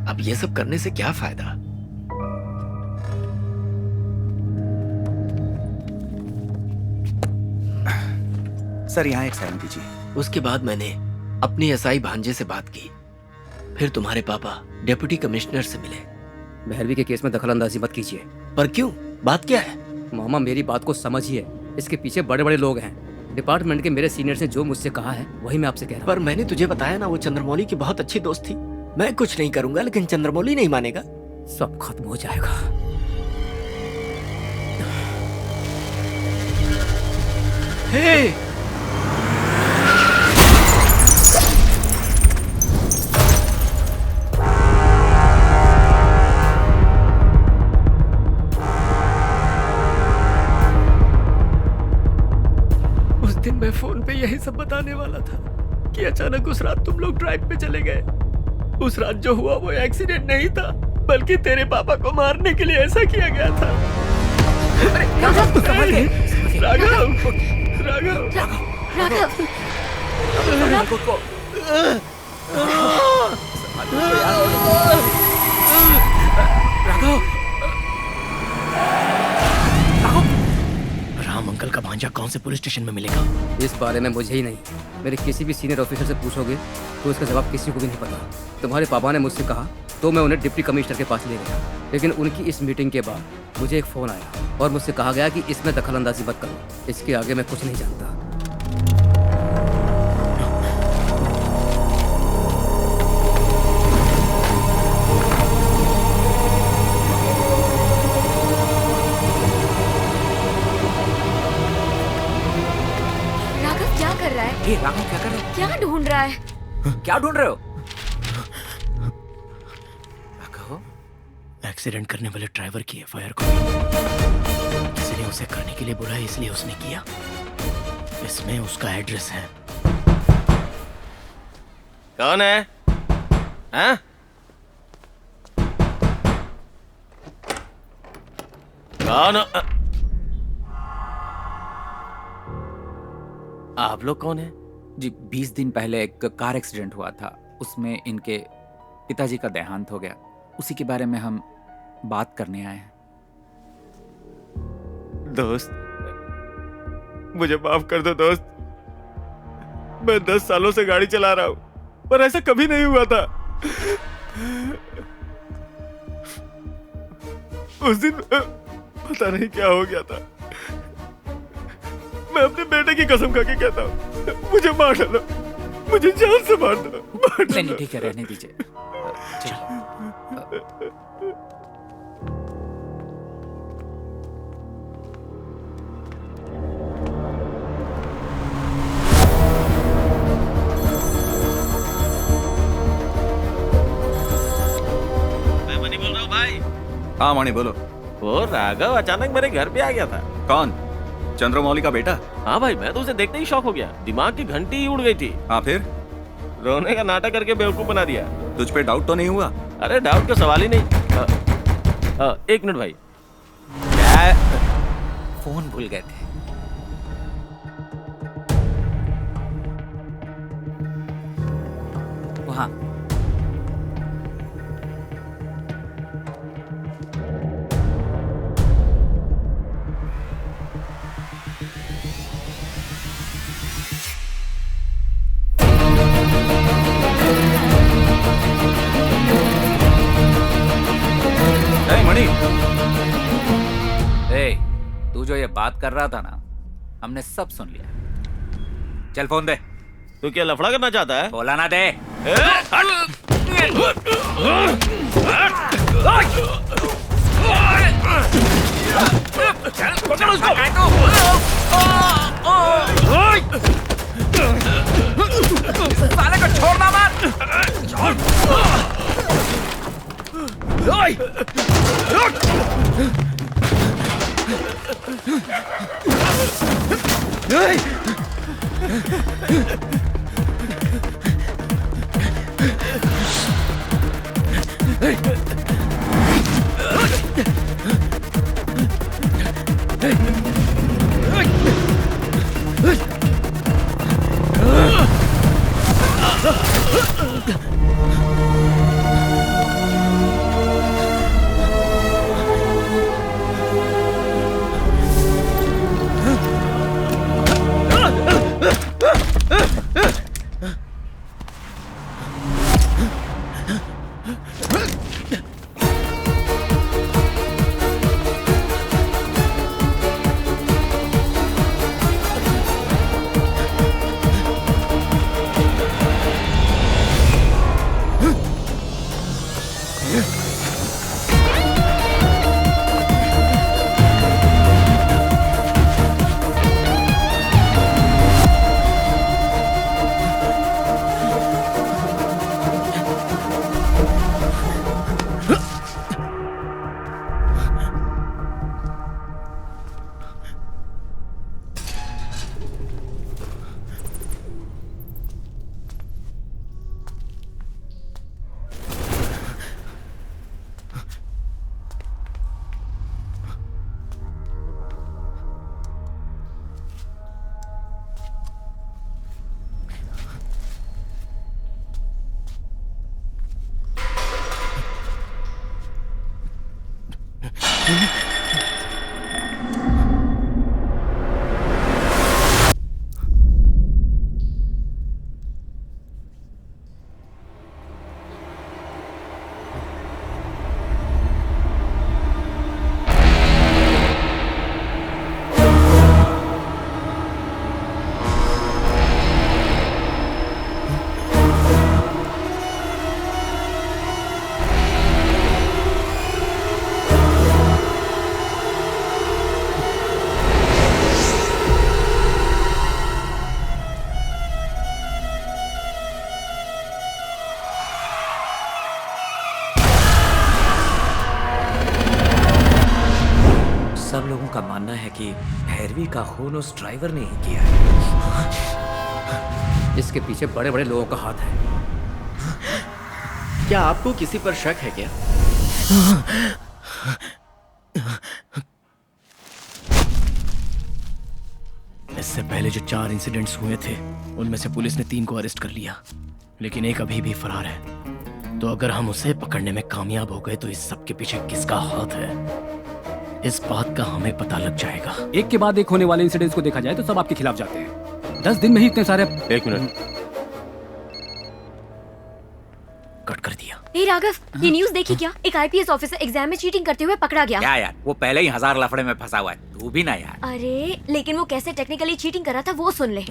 अब ये सब करने से क्या फायदा?
सर, यहाँ एक साइन कीजिए।
उसके बाद मैंने अपनी एसआई भांजे से बात की। फिर तुम्हारे पापा डिप्टी कमिश्नर से मिले।
भैरवी के केस में दखलंदाजी मत कीजिए।
पर क्यों? बात क्या है?
मामा, मेरी बात को समझिए। इसके पीछे बड़े बड़े लोग हैं। डिपार्टमेंट के मेरे सीनियर्स ने जो मुझसे कहा है वही मैं आपसे कह रहा हूँ।
पर मैंने तुझे बताया ना, वो चंद्रमौली की बहुत अच्छी दोस्त थी। मैं कुछ नहीं करूंगा, लेकिन चंद्रमौली नहीं मानेगा।
सब खत्म हो जाएगा।
हे! मैं फोन पे यही सब बताने वाला था कि अचानक उस रात तुम लोग ड्राइव पे चले गए। उस रात जो हुआ वो एक्सीडेंट नहीं था, बल्कि तेरे पापा को मारने के लिए ऐसा किया गया था। राघव,
राम अंकल का भांजा कौन से पुलिस स्टेशन में मिलेगा?
इस बारे में मुझे ही नहीं, मेरे किसी भी सीनियर ऑफिसर से पूछोगे तो इसका जवाब किसी को भी नहीं पता। तुम्हारे पापा ने मुझसे कहा तो मैं उन्हें डिप्टी कमिश्नर के पास ले गया, लेकिन उनकी इस मीटिंग के बाद मुझे एक फ़ोन आया और मुझसे कहा गया कि इसमें दखलंदाजी मत करो। इसके आगे मैं कुछ नहीं जानता।
राघव क्या कर रहे हो?
क्या ढूंढ रहा है?
क्या ढूंढ रहे हो?
राघव, एक्सीडेंट करने वाले ड्राइवर की एफआईआर को किसी ने उसे करने के लिए बुलाया, इसलिए उसने किया। इसमें उसका एड्रेस है।
कौन है? हाँ? कौन? आप लोग कौन हैं?
जी 20 दिन पहले एक कार एक्सीडेंट हुआ था, उसमें इनके पिताजी का देहांत हो गया। उसी के बारे में हम बात करने आए हैं।
दोस्त, मुझे माफ कर दो दोस्त। मैं 10 सालों से गाड़ी चला रहा हूं, पर ऐसा कभी नहीं हुआ था। उस दिन पता नहीं क्या हो गया था। मैं अपने बेटे की कसम खा के कहता हूं, मुझे मार डालो, मुझे जान से मार दो।
नहीं ठीक है, रहने दीजिए।
मैं मनी बोल रहा हूँ भाई।
हाँ मणि बोलो।
वो राघव अचानक मेरे घर पे आ गया था।
कौन? चंद्रमौली का बेटा?
हाँ भाई, मैं तो उसे देखते ही शॉक हो गया। दिमाग की घंटी ही उड़ गई थी।
हाँ फिर?
रोने का नाटक करके बेवकूफ बना दिया।
तुझ पे डाउट तो नहीं हुआ?
अरे डाउट का सवाल ही नहीं। एक मिनट भाई।
क्या? फोन भूल गए थे। वहाँ
मणि,
तू जो ये बात कर रहा था ना, हमने सब सुन लिया। चल फोन दे।
तू क्या लफड़ा करना चाहता है?
बोला ना दे। पकड़ उसको। साले को छोड़ना मत।
लोगों का मानना है कि भैरवी का खून उस ड्राइवर ने ही किया है।
इसके पीछे बड़े बड़े लोगों का हाथ है।
क्या आपको किसी पर शक है क्या?
इससे पहले जो 4 इंसिडेंट्स हुए थे उनमें से पुलिस ने 3 को अरेस्ट कर लिया, लेकिन एक अभी भी फरार है। तो अगर हम उसे पकड़ने में कामयाब हो गए तो इस सब के पीछे किसका हाथ है, इस बात का हमें पता लग जाएगा।
एक के बाद एक होने वाले इंसिडेंट्स को देखा जाए तो सब आपके खिलाफ जाते हैं। 10 दिन में ही इतने सारे।
1 मिनट,
कट कर दिया।
हे राघव, ये न्यूज़ देखी क्या? एक आईपीएस ऑफिसर एग्जाम में चीटिंग करते हुए पकड़ा गया।
क्या यार, वो पहले ही 1000 लफड़े में फंसा हुआ है, तू भी ना यार।
अरे लेकिन वो कैसे टेक्निकली चीटिंग करा था वो सुन ले।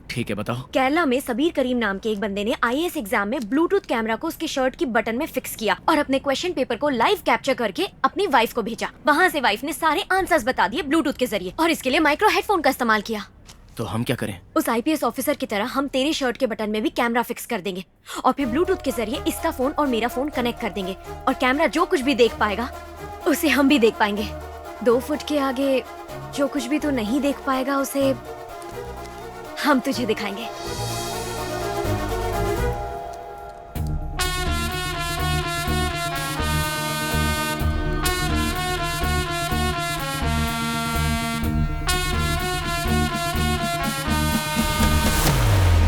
ठीक है, बताओ।
केरला में सबीर करीम नाम के एक बंदे ने आईएएस एग्जाम में ब्लूटूथ कैमरा को उसकी शर्ट की बटन में फिक्स किया और अपने क्वेश्चन पेपर को लाइव कैप्चर करके अपनी वाइफ को भेजा। वहाँ से वाइफ ने सारे आंसर्स बता दिए ब्लूटूथ के जरिए, और इसके लिए माइक्रो हेडफोन का इस्तेमाल किया।
तो हम क्या करें?
उस आईपीएस ऑफिसर की तरह हम तेरे शर्ट के बटन में भी कैमरा फिक्स कर देंगे और फिर ब्लूटूथ के जरिए इसका फोन और मेरा फोन कनेक्ट कर देंगे, और कैमरा जो कुछ भी देख पाएगा उसे हम भी देख पाएंगे। 2 फुट के आगे जो कुछ भी तू नहीं देख पाएगा उसे हम तुझे दिखाएंगे।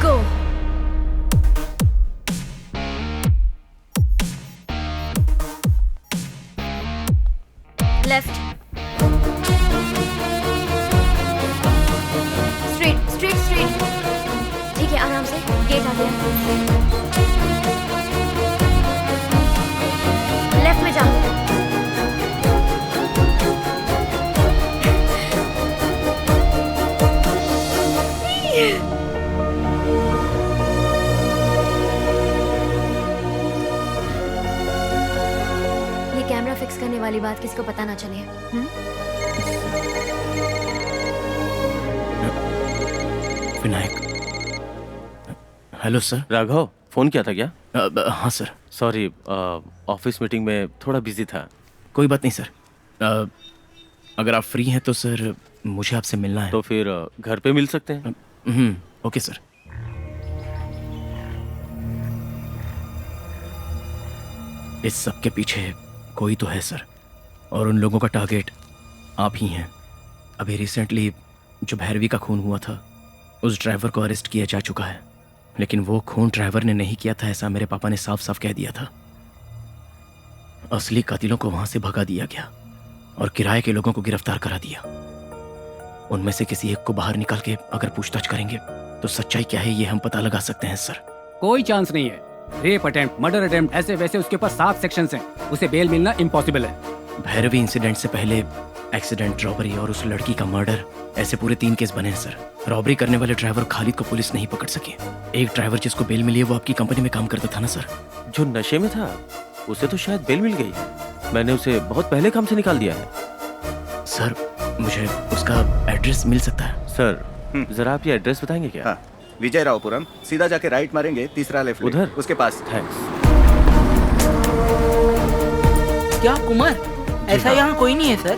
Go. Left. Straight, straight, straight. ठीक है, आराम से। गेट आ गया। लेफ्ट में जा। ये कैमरा फिक्स करने वाली बात किसी को पता ना चले।
Vinayak. Hello sir.
Raghav, phone किया था क्या?
हाँ सर।
सॉरी, ऑफिस मीटिंग में थोड़ा बिजी था।
कोई बात नहीं सर। अगर आप फ्री हैं तो सर मुझे आपसे मिलना है।
तो फिर घर पे मिल सकते हैं।
Okay sir. इस सब के पीछे कोई तो है सर, और उन लोगों का टारगेट आप ही हैं। अभी रिसेंटली जो भैरवी का खून हुआ था उस ड्राइवर को अरेस्ट किया जा चुका है, लेकिन वो खून ड्राइवर ने नहीं किया था ऐसा मेरे पापा ने साफ साफ कह दिया था। असली कातिलों को वहां से भगा दिया गया और किराए के लोगों को गिरफ्तार करा दिया। उनमें से किसी एक को बाहर निकाल के अगर पूछताछ करेंगे तो सच्चाई क्या है ये हम पता लगा सकते हैं सर।
कोई चांस नहीं है। रेप अटेम्प्ट, मर्डर अटेम्प्ट, ऐसे वैसे उसके ऊपर 7 सेक्शंस हैं। उसे बेल मिलना इम्पॉसिबल है।
भैरवी इंसिडेंट से पहले एक्सीडेंट, रॉबरी और उस लड़की का मर्डर, ऐसे पूरे 3 केस बने हैं सर। रॉबरी करने वाले ड्राइवर खालिद को पुलिस नहीं पकड़ सकी। एक ड्राइवर जिसको बेल मिली है वो आपकी कंपनी में काम करता था ना सर?
जो नशे में था उसे तो शायद बेल मिल गई। मैंने उसे बहुत पहले काम से निकाल दिया है।
सर मुझे उसका एड्रेस मिल सकता है?
सर जरा आप ये एड्रेस बताएंगे क्या?
हाँ, विजय रावपुरम। सीधा जाके राइट मारेंगे, तीसरा लेफ्ट
उधर
उसके पास।
थैंक्स।
क्या कुमार, ऐसा यहाँ कोई नहीं है सर?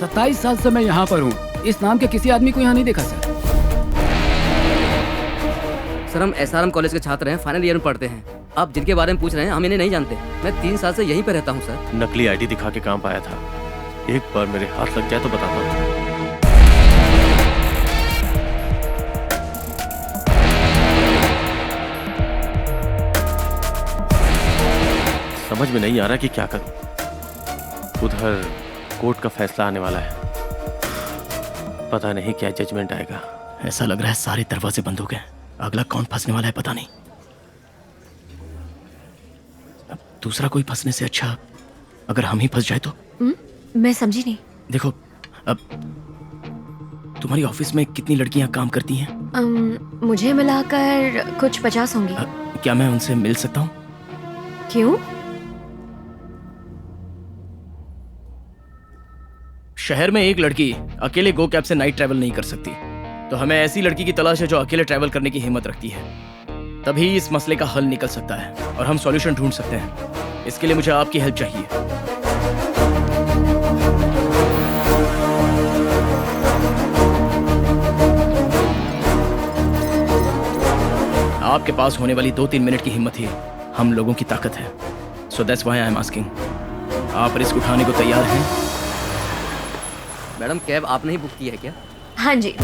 27 साल से मैं यहाँ पर हूँ। इस नाम के किसी आदमी को यहाँ नहीं देखा सर।
सर हम SRM कॉलेज के छात्र हैं, फाइनल ईयर में पढ़ते हैं। आप जिनके बारे में पूछ रहे हैं हम इन्हें नहीं जानते। मैं 3 साल से यहीं पे रहता हूँ सर।
नकली आईडी दिखा के काम पाया था। एक बार मेरे हाथ लग जाए तो बताता हूँ। समझ में नहीं आ रहा कि क्या करूं। उधर कोर्ट का फैसला आने वाला है, पता नहीं क्या जजमेंट आएगा।
ऐसा लग रहा है सारे दरवाजे बंद हो गए। अगला कौन फंसने वाला है पता नहीं। अब दूसरा कोई फंसने से अच्छा अगर हम ही फंस जाए तो।
मैं समझी नहीं।
देखो, अब तुम्हारी ऑफिस में कितनी लड़कियां काम करती हैं?
मुझे मिलाकर कुछ 50 होंगी।
क्या मैं उनसे मिल सकता हूँ?
क्यों?
शहर में एक लड़की अकेले गो कैब से नाइट ट्रैवल नहीं कर सकती, तो हमें ऐसी लड़की की तलाश है जो अकेले ट्रैवल करने की हिम्मत रखती है। तभी इस मसले का हल निकल सकता है और हम सॉल्यूशन ढूंढ सकते हैं। इसके लिए मुझे आपकी हेल्प चाहिए। आपके पास होने वाली 2-3 मिनट की हिम्मत ही हम लोगों की ताकत है। So that's why I am asking, आप रिस्क उठाने को तैयार हैं?
मैडम कैब आपने ही बुक की है क्या?
हाँ जी।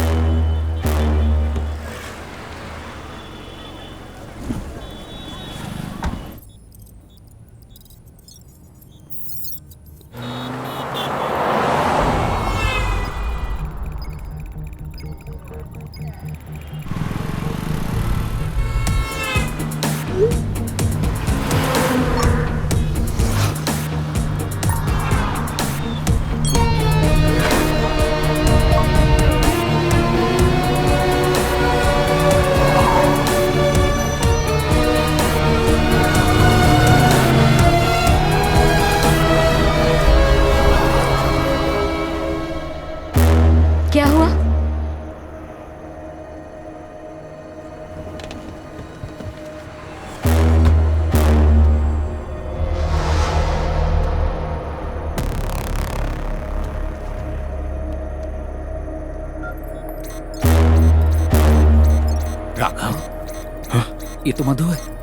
क्या हुआ?
राघव, ये तो मधु है।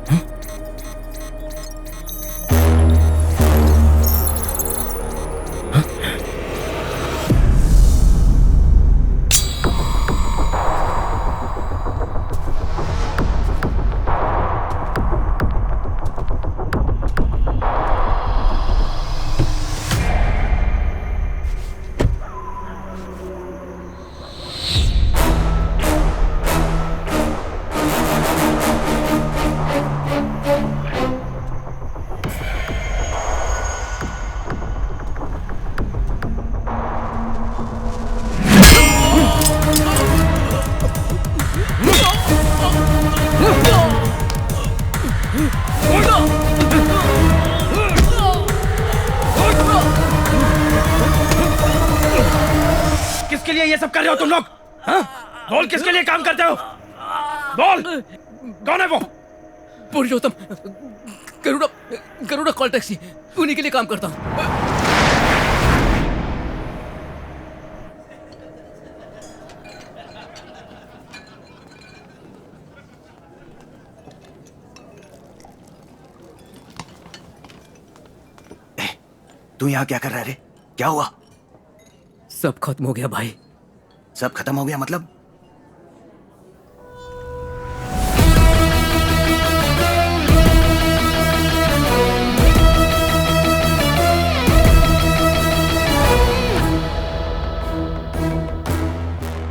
किसके लिए ये सब कर रहे हो तुम लोग? हाँ? बोल, किसके लिए काम करते हो? बोल, कौन है वो?
पुरुषोत्तम, गरुड़ा कॉल टैक्सी, उन्हीं के लिए काम करता हूँ।
तू यहाँ क्या कर रहा है रे? क्या हुआ?
सब खत्म हो गया भाई।
सब खत्म हो गया मतलब?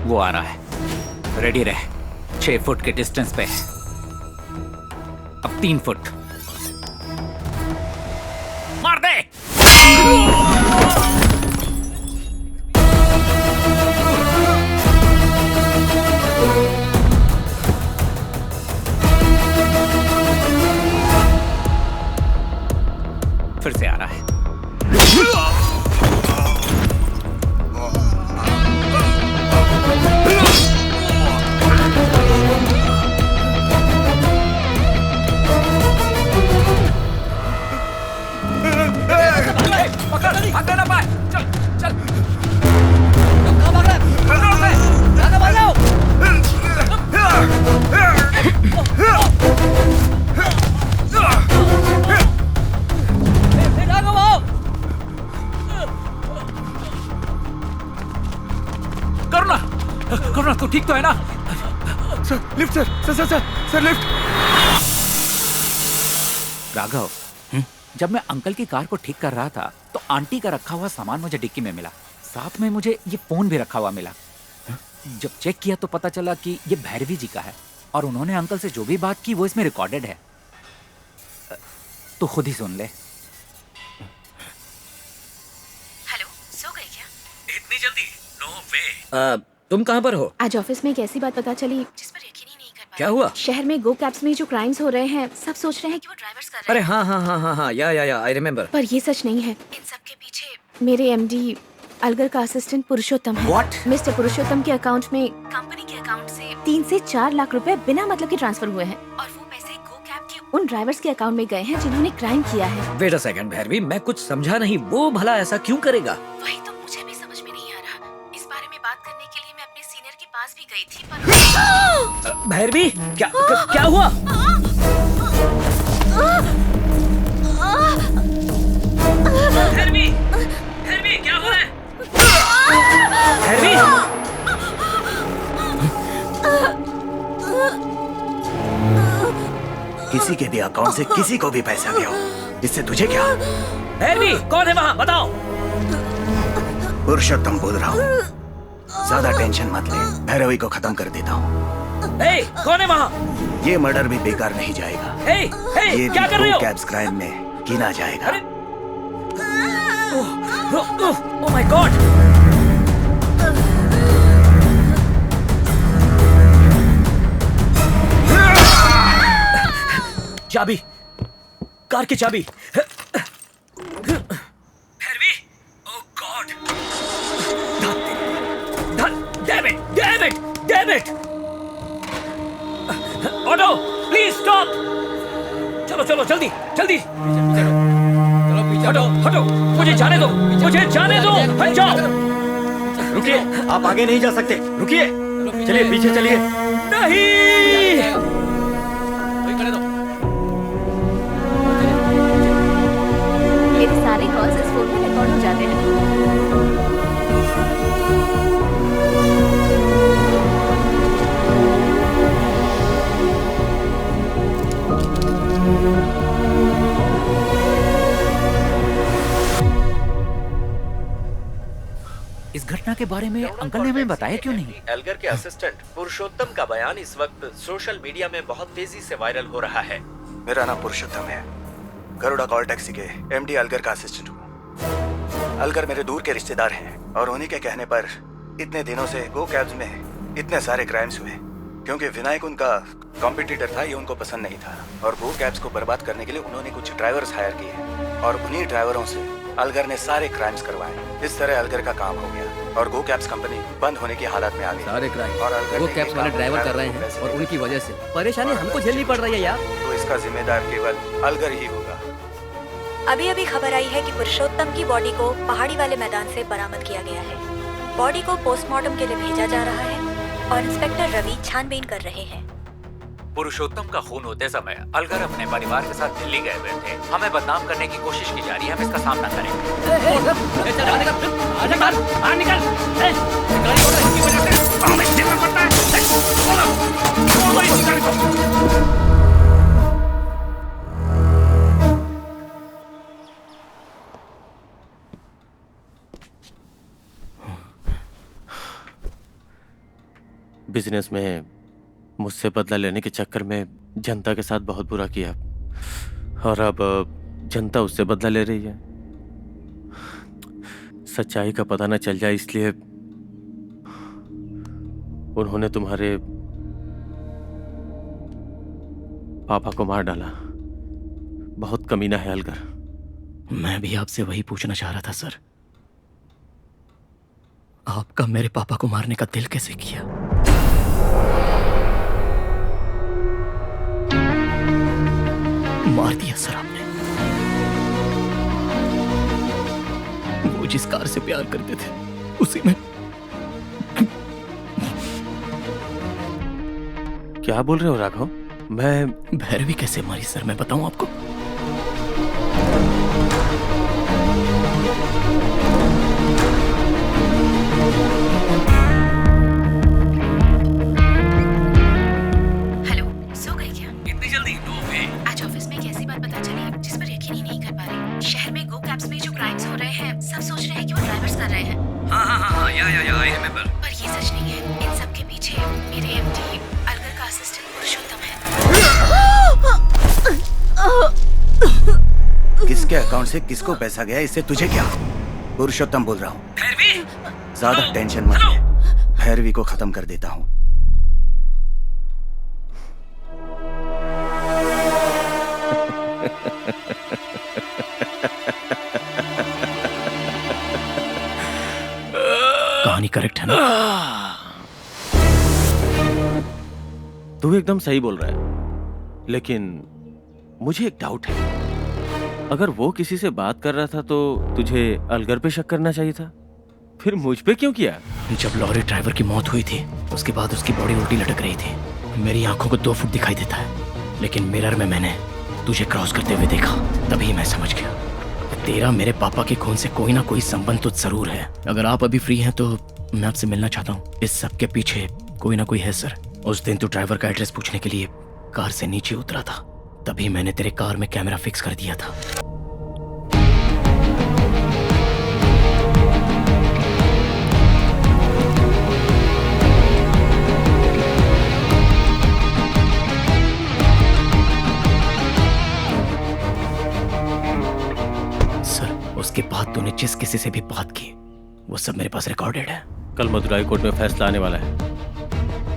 वो आ रहा है, रेडी रहे। 6 फुट के डिस्टेंस पे, अब 3 फुट। मार दे। फिर से आ रहा है। पकड़, भागने ना पाए। चल, चल। कहाँ भाग रहा है? कंट्रोल में। राघव, भाग जाओ। राघव, आओ। करुणा, करुणा, तू ठीक तो है ना?
Sir, lift sir, lift.
Raghav, जब मैं अंकल की कार को ठीक कर रहा था तो आंटी का रखा हुआ सामान मुझे डिक्की में मिला। साथ में मुझे ये फोन भी रखा हुआ मिला। जब चेक किया तो पता चला कि ये भैरवी जी का है और उन्होंने अंकल से जो भी बात की वो इसमें रिकॉर्डेड है। तो खुद ही सुन ले।
हेलो, सो गई क्या?
इतनी जल्दी? नो वे। तुम कहाँ पर हो?
आज ऑफिस में एक ऐसी बात पता चली जिस पर यकीन ही नहीं कर पाया।
क्या हुआ?
शहर में गो कैब्स में जो क्राइम्स हो रहे हैं, सब सोच रहे हैं कि वो ड्राइवर्स कर रहे
अरे
हैं।
हाँ, या आई रिमेम्बर।
पर ये सच नहीं है। इन सब के पीछे मेरे एमडी अलगर का असिस्टेंट पुरुषोत्तम है।
What?
मिस्टर पुरुषोत्तम के अकाउंट में कंपनी के अकाउंट से 3 से 4 लाख रुपए बिना मतलब के ट्रांसफर हुए हैं और वो पैसे गो कैब के उन ड्राइवर्स के अकाउंट में गए हैं जिन्होंने क्राइम किया है।
वेट अ सेकंड भैरवी, मैं कुछ समझा नहीं। वो भला ऐसा क्यों करेगा?
वही तो मुझे भी समझ में नहीं आ रहा। इस बारे में बात करने के लिए मैं अपने सीनियर के पास भी गई थी पर
भैरवी, क्या हुआ? भैरवी, भैरवी, क्या हुआ है? भैरवी!
किसी के भी अकाउंट से किसी को भी पैसा गया हो, इससे तुझे क्या?
भैरवी, कौन है वहाँ? बताओ।
पुरुषोत्तम बोल रहा हूँ। ज्यादा टेंशन मत ले, भैरवी को खत्म कर देता हूँ।
कौन है वहाँ?
ये मर्डर भी बेकार नहीं जाएगा। ये
क्या कर रहे हो?
कैब्स क्राइम में गिना जाएगा।
Oh my God! चाबी, कार की चाबी। Bhairavi, oh God! Damn it! Auto, please stop! चलो जल्दी! हटो! मुझे जाने दो! हट जाओ!
रुकिए, आप आगे नहीं जा सकते। रुकिए, चलिए पीछे चलिए।
नहीं!
मेरे सारे कॉल्स इस फोन में रिकॉर्ड हो जाते हैं।
इस घटना के बारे में अंकल ने हमें बताया क्यों नहीं?
एल्गर के असिस्टेंट पुरुषोत्तम का बयान इस वक्त सोशल मीडिया में बहुत तेजी से वायरल हो रहा है।
मेरा नाम पुरुषोत्तम है, गरुड़ा कॉल टैक्सी के एमडी अलगर का असिस्टेंट हूँ। अलगर मेरे दूर के रिश्तेदार हैं और उन्हीं के कहने पर इतने दिनों से गो कैब्स में इतने सारे क्राइम्स हुए, क्योंकि विनायक उनका कॉम्पिटिटर था, ये उनको पसंद नहीं था और गो कैब्स को बर्बाद करने के लिए उन्होंने कुछ ड्राइवर्स हायर किए और उन्हीं ड्राइवरों से अलगर ने सारे क्राइम्स करवाए। इस तरह अलगर का काम हो गया और गो कैब्स कंपनी बंद होने की हालत में आ गई।
सारे क्राइम
और अलगर
गो कैब्स वाले ड्राइवर कर रहे हैं और उनकी वजह से परेशानी हमको झेलनी पड़ रही है यार।
तो इसका जिम्मेदार केवल अलगर ही होगा।
अभी खबर आई है कि पुरुषोत्तम की बॉडी को पहाड़ी वाले मैदान से बरामद किया गया है। बॉडी को पोस्टमार्टम के लिए भेजा जा रहा है और इंस्पेक्टर रवि छानबीन कर रहे हैं।
पुरुषोत्तम का खून होते समय अलगर अपने परिवार के साथ दिल्ली गए हुए थे। हमें बदनाम करने की कोशिश की जा रही है, हम इसका सामना करेंगे।
बिजनेस में मुझसे बदला लेने के चक्कर में जनता के साथ बहुत बुरा किया और अब जनता उससे बदला ले रही है। सच्चाई का पता न चल जाए इसलिए उन्होंने तुम्हारे पापा को मार डाला। बहुत कमीना है अलगर।
मैं भी आपसे वही पूछना चाह रहा था सर, आपका मेरे पापा को मारने का दिल कैसे किया? मार दिया सर आपने। वो जिस कार से प्यार करते थे उसी में।
क्या बोल रहे हो राघव? मैं
भैरवी कैसे मारी सर, मैं बताऊं आपको?
हेलो, सो गई क्या?
इतनी जल्दी? नो वे।
आज ऑफिस में एक ऐसी बात पता चली जिस पर यकीन ही नहीं कर पा रहे। शहर में गो कैब्स में जो क्राइम्स हो रहे हैं, सब सोच रहे हैं कि वो ड्राइवर्स कर रहे हैं।
हाँ, या आई रिमेंबर।
पर ये सच नहीं है। इन सब के पीछे मेरे एमडी अलगर का असिस्टेंट पुरुषोत्तम है।
किसके अकाउंट से किसको पैसा गया, इससे तुझे क्या? पुरुषोत्तम बोल रहा हूँ। ज्यादा टेंशन मत ले, भैरवी को खत्म कर देता हूँ।
कहानी करेक्ट है ना?
तू एकदम सही बोल रहा है, लेकिन मुझे एक डाउट है। अगर वो किसी से बात कर रहा था तो तुझे अलगर पे शक करना चाहिए था। फिर मुझ पे क्यों किया?
जब लॉरी ड्राइवर की मौत हुई थी उसके बाद उसकी बॉडी उल्टी लटक रही थी। मेरी आंखों को 2 फुट दिखाई देता है, लेकिन मिरर में मैंने तुझे क्रॉस करते हुए देखा। तभी मैं समझ गया कि तेरा मेरे पापा के खून से कोई ना कोई संबंध तो जरूर है। अगर आप अभी फ्री हैं तो मैं आपसे मिलना चाहता हूँ। इस सब के पीछे कोई ना कोई है सर। उस दिन तू ड्राइवर का एड्रेस पूछने के लिए कार से नीचे उतरा था, तभी मैंने तेरे कार में कैमरा फिक्स कर दिया था। उसके बाद तूने जिस किसी से भी बात की वो सब मेरे पास रिकॉर्डेड है।
कल मदुराई कोर्ट में फैसला आने वाला है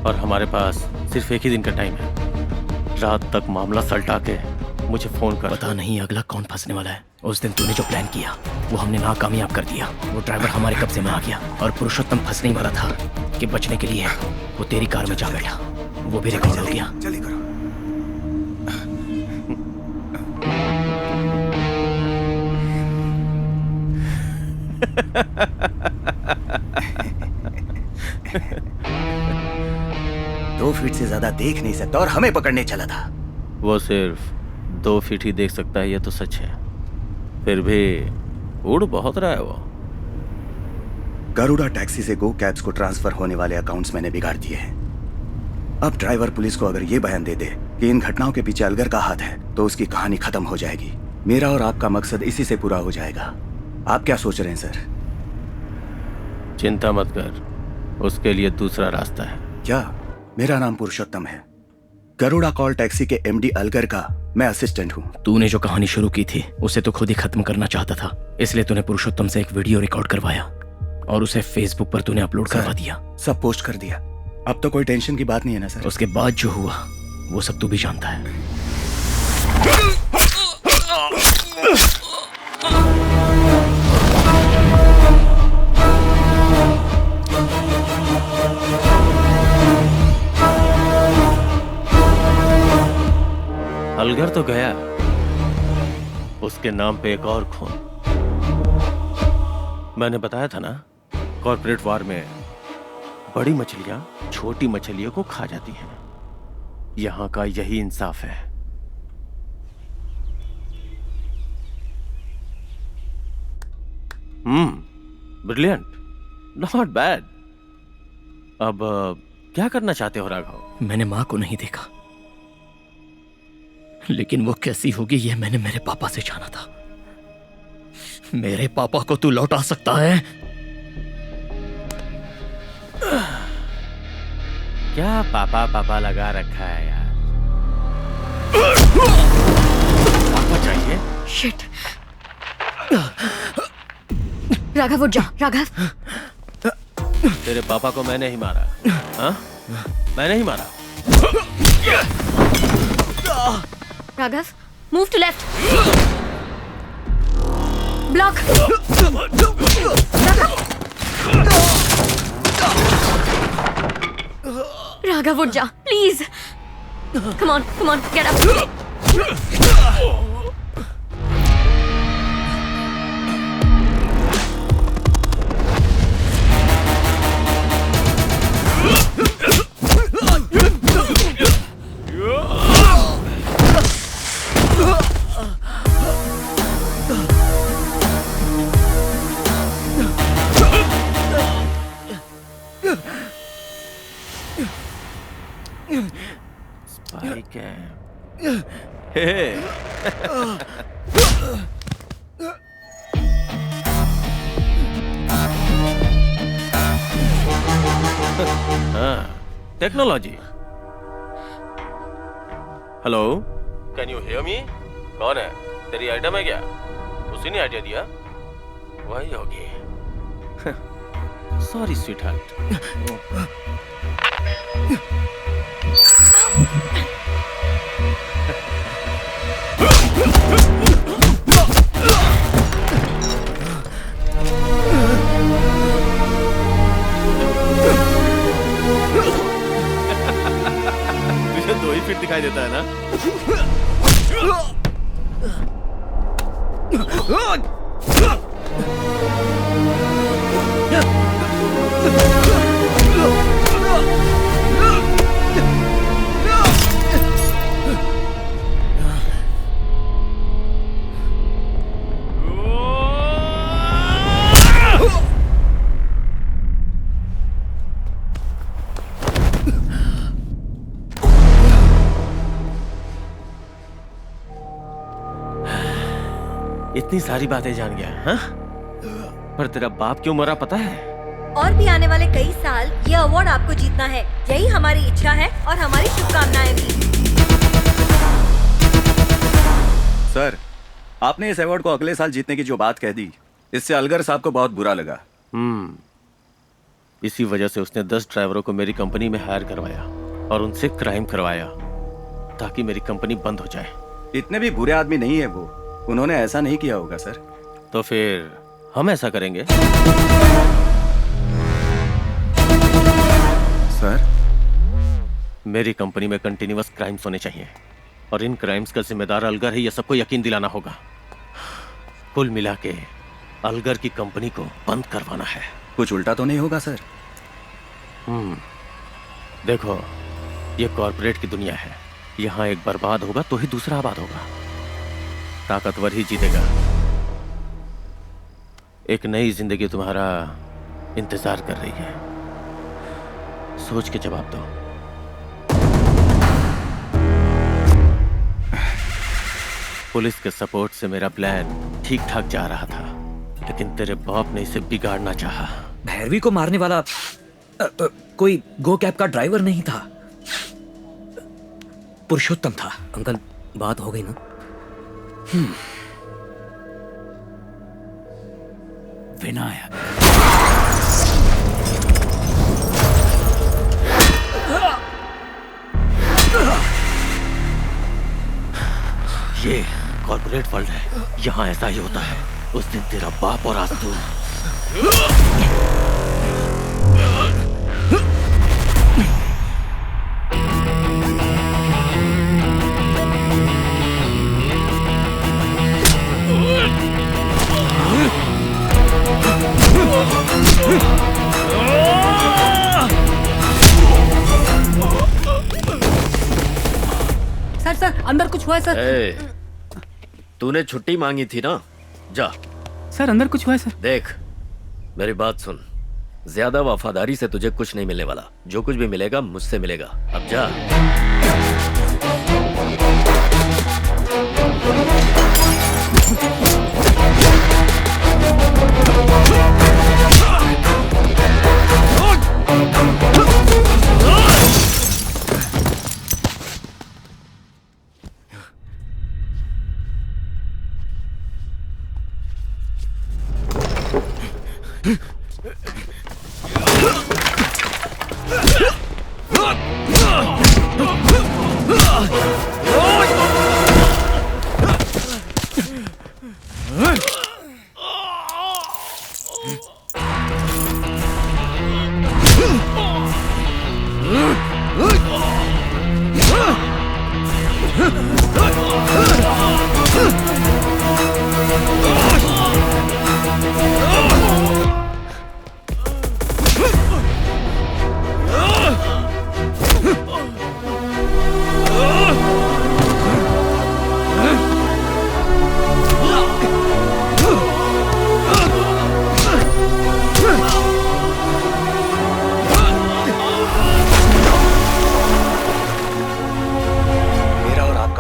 और हमारे पास सिर्फ एक ही दिन का टाइम है। रात तक मामला सलटा के मुझे फोन कर।
पता नहीं अगला कौन फंसने वाला है। उस दिन तूने जो प्लान किया वो हमने नाकामयाब कर दिया। वो ड्राइवर हमारे कब्जे में आ गया और पुरुषोत्तम फंसने वाला था कि बचने के लिए वो तेरी कार में जा बैठा। वो भी रिकॉर्ड हो गया।
दो फीट से ज्यादा देख नहीं सकता और हमें पकड़ने चला था।
वो सिर्फ 2 फीट ही देख सकता है, ये तो सच है। फिर भी उड़ बहुत रहा है वो।
गरुड़ा टैक्सी से गो कैब्स को ट्रांसफर होने वाले अकाउंट्स मैंने बिगाड़ दिए हैं। अब ड्राइवर पुलिस को अगर ये बयान दे दे कि इन घटनाओं के पीछे अलगर का हाथ है तो उसकी कहानी खत्म हो जाएगी। मेरा और आपका मकसद इसी से पूरा हो जाएगा। आप क्या सोच रहे हैं सर?
चिंता मत कर, उसके लिए दूसरा रास्ता है।
क्या? मेरा नाम पुरुषोत्तम है। गरुड़ा कॉल टैक्सी के एमडी अलगर का मैं असिस्टेंट हूँ।
तूने जो कहानी शुरू की थी उसे तो खुद ही खत्म करना चाहता था, इसलिए तूने पुरुषोत्तम से एक वीडियो रिकॉर्ड करवाया और उसे फेसबुक पर तूने अपलोड करवा दिया।
सब पोस्ट कर दिया। अब तो कोई टेंशन की बात नहीं है ना सर?
उसके बाद जो हुआ वो सब तू भी जानता है।
अलगर तो गया, उसके नाम पे एक और खून। मैंने बताया था ना, कॉर्पोरेट वार में बड़ी मछलियां छोटी मछलियों को खा जाती हैं। यहां का यही इंसाफ है। Brilliant, not bad. अब क्या करना चाहते हो राघव?
मैंने मां को नहीं देखा, लेकिन वो कैसी होगी ये मैंने मेरे पापा से जाना था। मेरे पापा को तू लौटा सकता है?
क्या पापा पापा लगा रखा है यार? पापा चाहिए?
शिट। राघव उठ जा। राघव,
तेरे पापा को मैंने ही मारा। हाँ? मैंने ही मारा।
Raghav, move to left. Block. Raghav उठ जा please. Come on get up.
Spike Hey. Technology. Hello, can you hear me? कौन है? तेरी आइटम है क्या? उसी ने आइडिया दिया? वही होगी। Sorry sweet heart. तुझे 2 ही फीट दिखाई देता है ना? इतनी सारी बातें जान गया, हाँ? पर तेरा बाप क्यों मरा पता है?
और भी आने वाले कई साल ये अवार्ड आपको जीतना है, यही हमारी इच्छा है और हमारी शुभकामनाएं भी।
सर, आपने इस अवार्ड को अगले साल जीतने की जो बात कह दी, इससे अलगर साहब को बहुत बुरा लगा।
इसी वजह से उसने 10 ड्राइवरों को मेरी कंपनी में हायर करवाया और उनसे क्राइम करवाया ताकि मेरी कंपनी बंद हो जाए।
इतने भी बुरे आदमी नहीं है वो, उन्होंने ऐसा नहीं किया होगा सर।
तो फिर हम ऐसा करेंगे?
सर,
मेरी कंपनी में कंटिन्यूअस क्राइम्स होने चाहिए और इन क्राइम्स का जिम्मेदार अलगर है, यह सबको यकीन दिलाना होगा। कुल मिला के अलगर की कंपनी को बंद करवाना है।
कुछ उल्टा तो नहीं होगा सर?
देखो, ये कॉर्पोरेट की दुनिया है, यहाँ एक बर्बाद होगा तो ही दूसरा आबाद होगा, ताकतवर ही जीतेगा। एक नई जिंदगी तुम्हारा इंतजार कर रही है, सोच के जवाब दो। पुलिस के सपोर्ट से मेरा प्लान ठीक ठाक जा रहा था, लेकिन तेरे बाप ने इसे बिगाड़ना चाहा।
भैरवी को मारने वाला कोई गो कैब का ड्राइवर नहीं था, पुरुषोत्तम था।
अंकल, बात हो गई ना?
विनायक।
ये कॉर्पोरेट वर्ल्ड है, यहाँ ऐसा ही होता है। उस दिन तेरा बाप और आज तू।
सर अंदर कुछ हुआ है सर।
तूने छुट्टी मांगी थी ना, जा।
सर अंदर कुछ हुआ है सर।
देख, मेरी बात सुन, ज्यादा वफादारी से तुझे कुछ नहीं मिलने वाला। जो कुछ भी मिलेगा मुझसे मिलेगा। अब जा।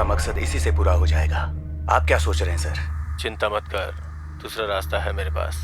मकसद इसी से पूरा हो जाएगा। आप क्या सोच रहे हैं सर?
चिंता मत कर, दूसरा रास्ता है मेरे पास।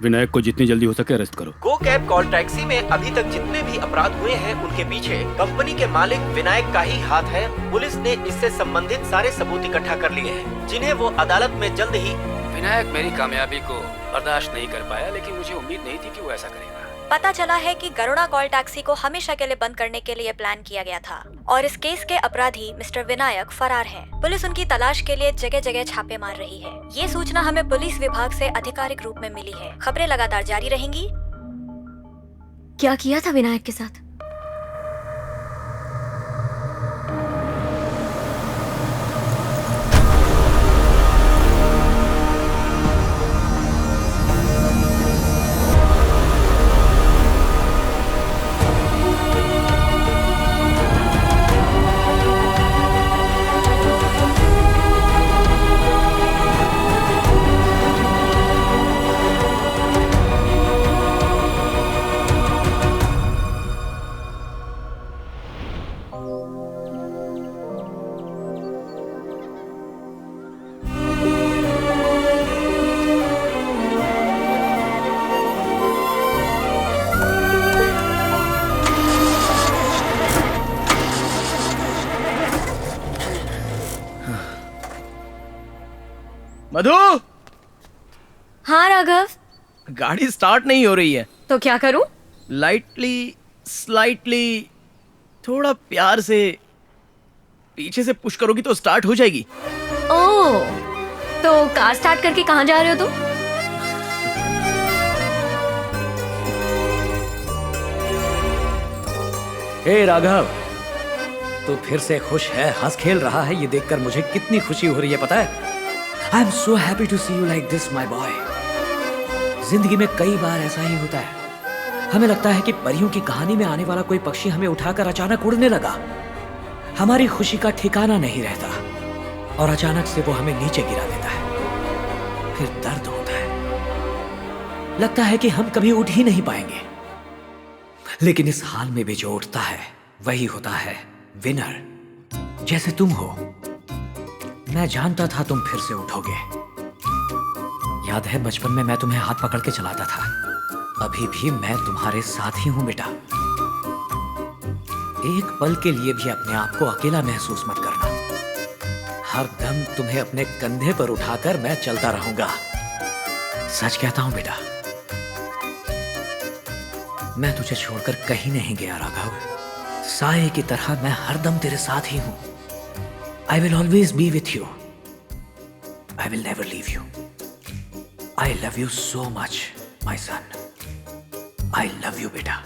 विनायक को जितनी जल्दी हो सके अरेस्ट करो।
गो कैब कॉल टैक्सी में अभी तक जितने भी अपराध हुए हैं उनके पीछे कंपनी के मालिक विनायक का ही हाथ है। पुलिस ने इससे संबंधित सारे सबूत इकट्ठा कर लिए हैं, जिन्हें वो अदालत में जल्द ही।
विनायक मेरी कामयाबी को बर्दाश्त नहीं कर पाया, लेकिन मुझे उम्मीद नहीं थी कि वो ऐसा करेगा।
पता चला है कि गरुड़ा कॉल टैक्सी को हमेशा के लिए बंद करने के लिए प्लान किया गया था और इस केस के अपराधी मिस्टर विनायक फरार हैं। पुलिस उनकी तलाश के लिए जगह जगह छापे मार रही है। ये सूचना हमें पुलिस विभाग से आधिकारिक रूप में मिली है। खबरें लगातार जारी रहेंगी।
क्या किया था विनायक के साथ?
मधु,
हाँ राघव,
गाड़ी स्टार्ट नहीं हो रही है।
तो क्या करूं?
लाइटली, स्लाइटली, थोड़ा प्यार से पीछे से पुश करोगी तो स्टार्ट हो जाएगी।
ओह, तो कार स्टार्ट करके कहाँ जा रहे हो तुम?
हे राघव, तू फिर से खुश है, हंस खेल रहा है, ये देखकर मुझे कितनी खुशी हो रही है पता है। I am so happy to see you like this my boy. जिंदगी में कई बार ऐसा ही होता है, हमें लगता है कि परियों की कहानी में आने वाला कोई पक्षी हमें उठाकर अचानक उड़ने लगा। हमारी खुशी का ठिकाना नहीं रहता और अचानक से वो हमें नीचे गिरा देता है। फिर दर्द होता है, लगता है कि हम कभी उठ ही नहीं पाएंगे। लेकिन इस हाल में भी जो उठता है वही होता है विनर। जैसे तुम हो, मैं जानता था तुम फिर से उठोगे। याद है बचपन में मैं तुम्हें हाथ पकड़ के चलाता था, अभी भी मैं तुम्हारे साथ ही हूं बेटा। एक पल के लिए भी अपने आप को अकेला महसूस मत करना। हर दम तुम्हें अपने कंधे पर उठाकर मैं चलता रहूंगा। सच कहता हूं बेटा, मैं तुझे छोड़कर कहीं नहीं गया राघव। साए की तरह मैं हरदम तेरे साथ ही हूं। I will always be with you. I will never leave you. I love you so much my son. I love you बेटा।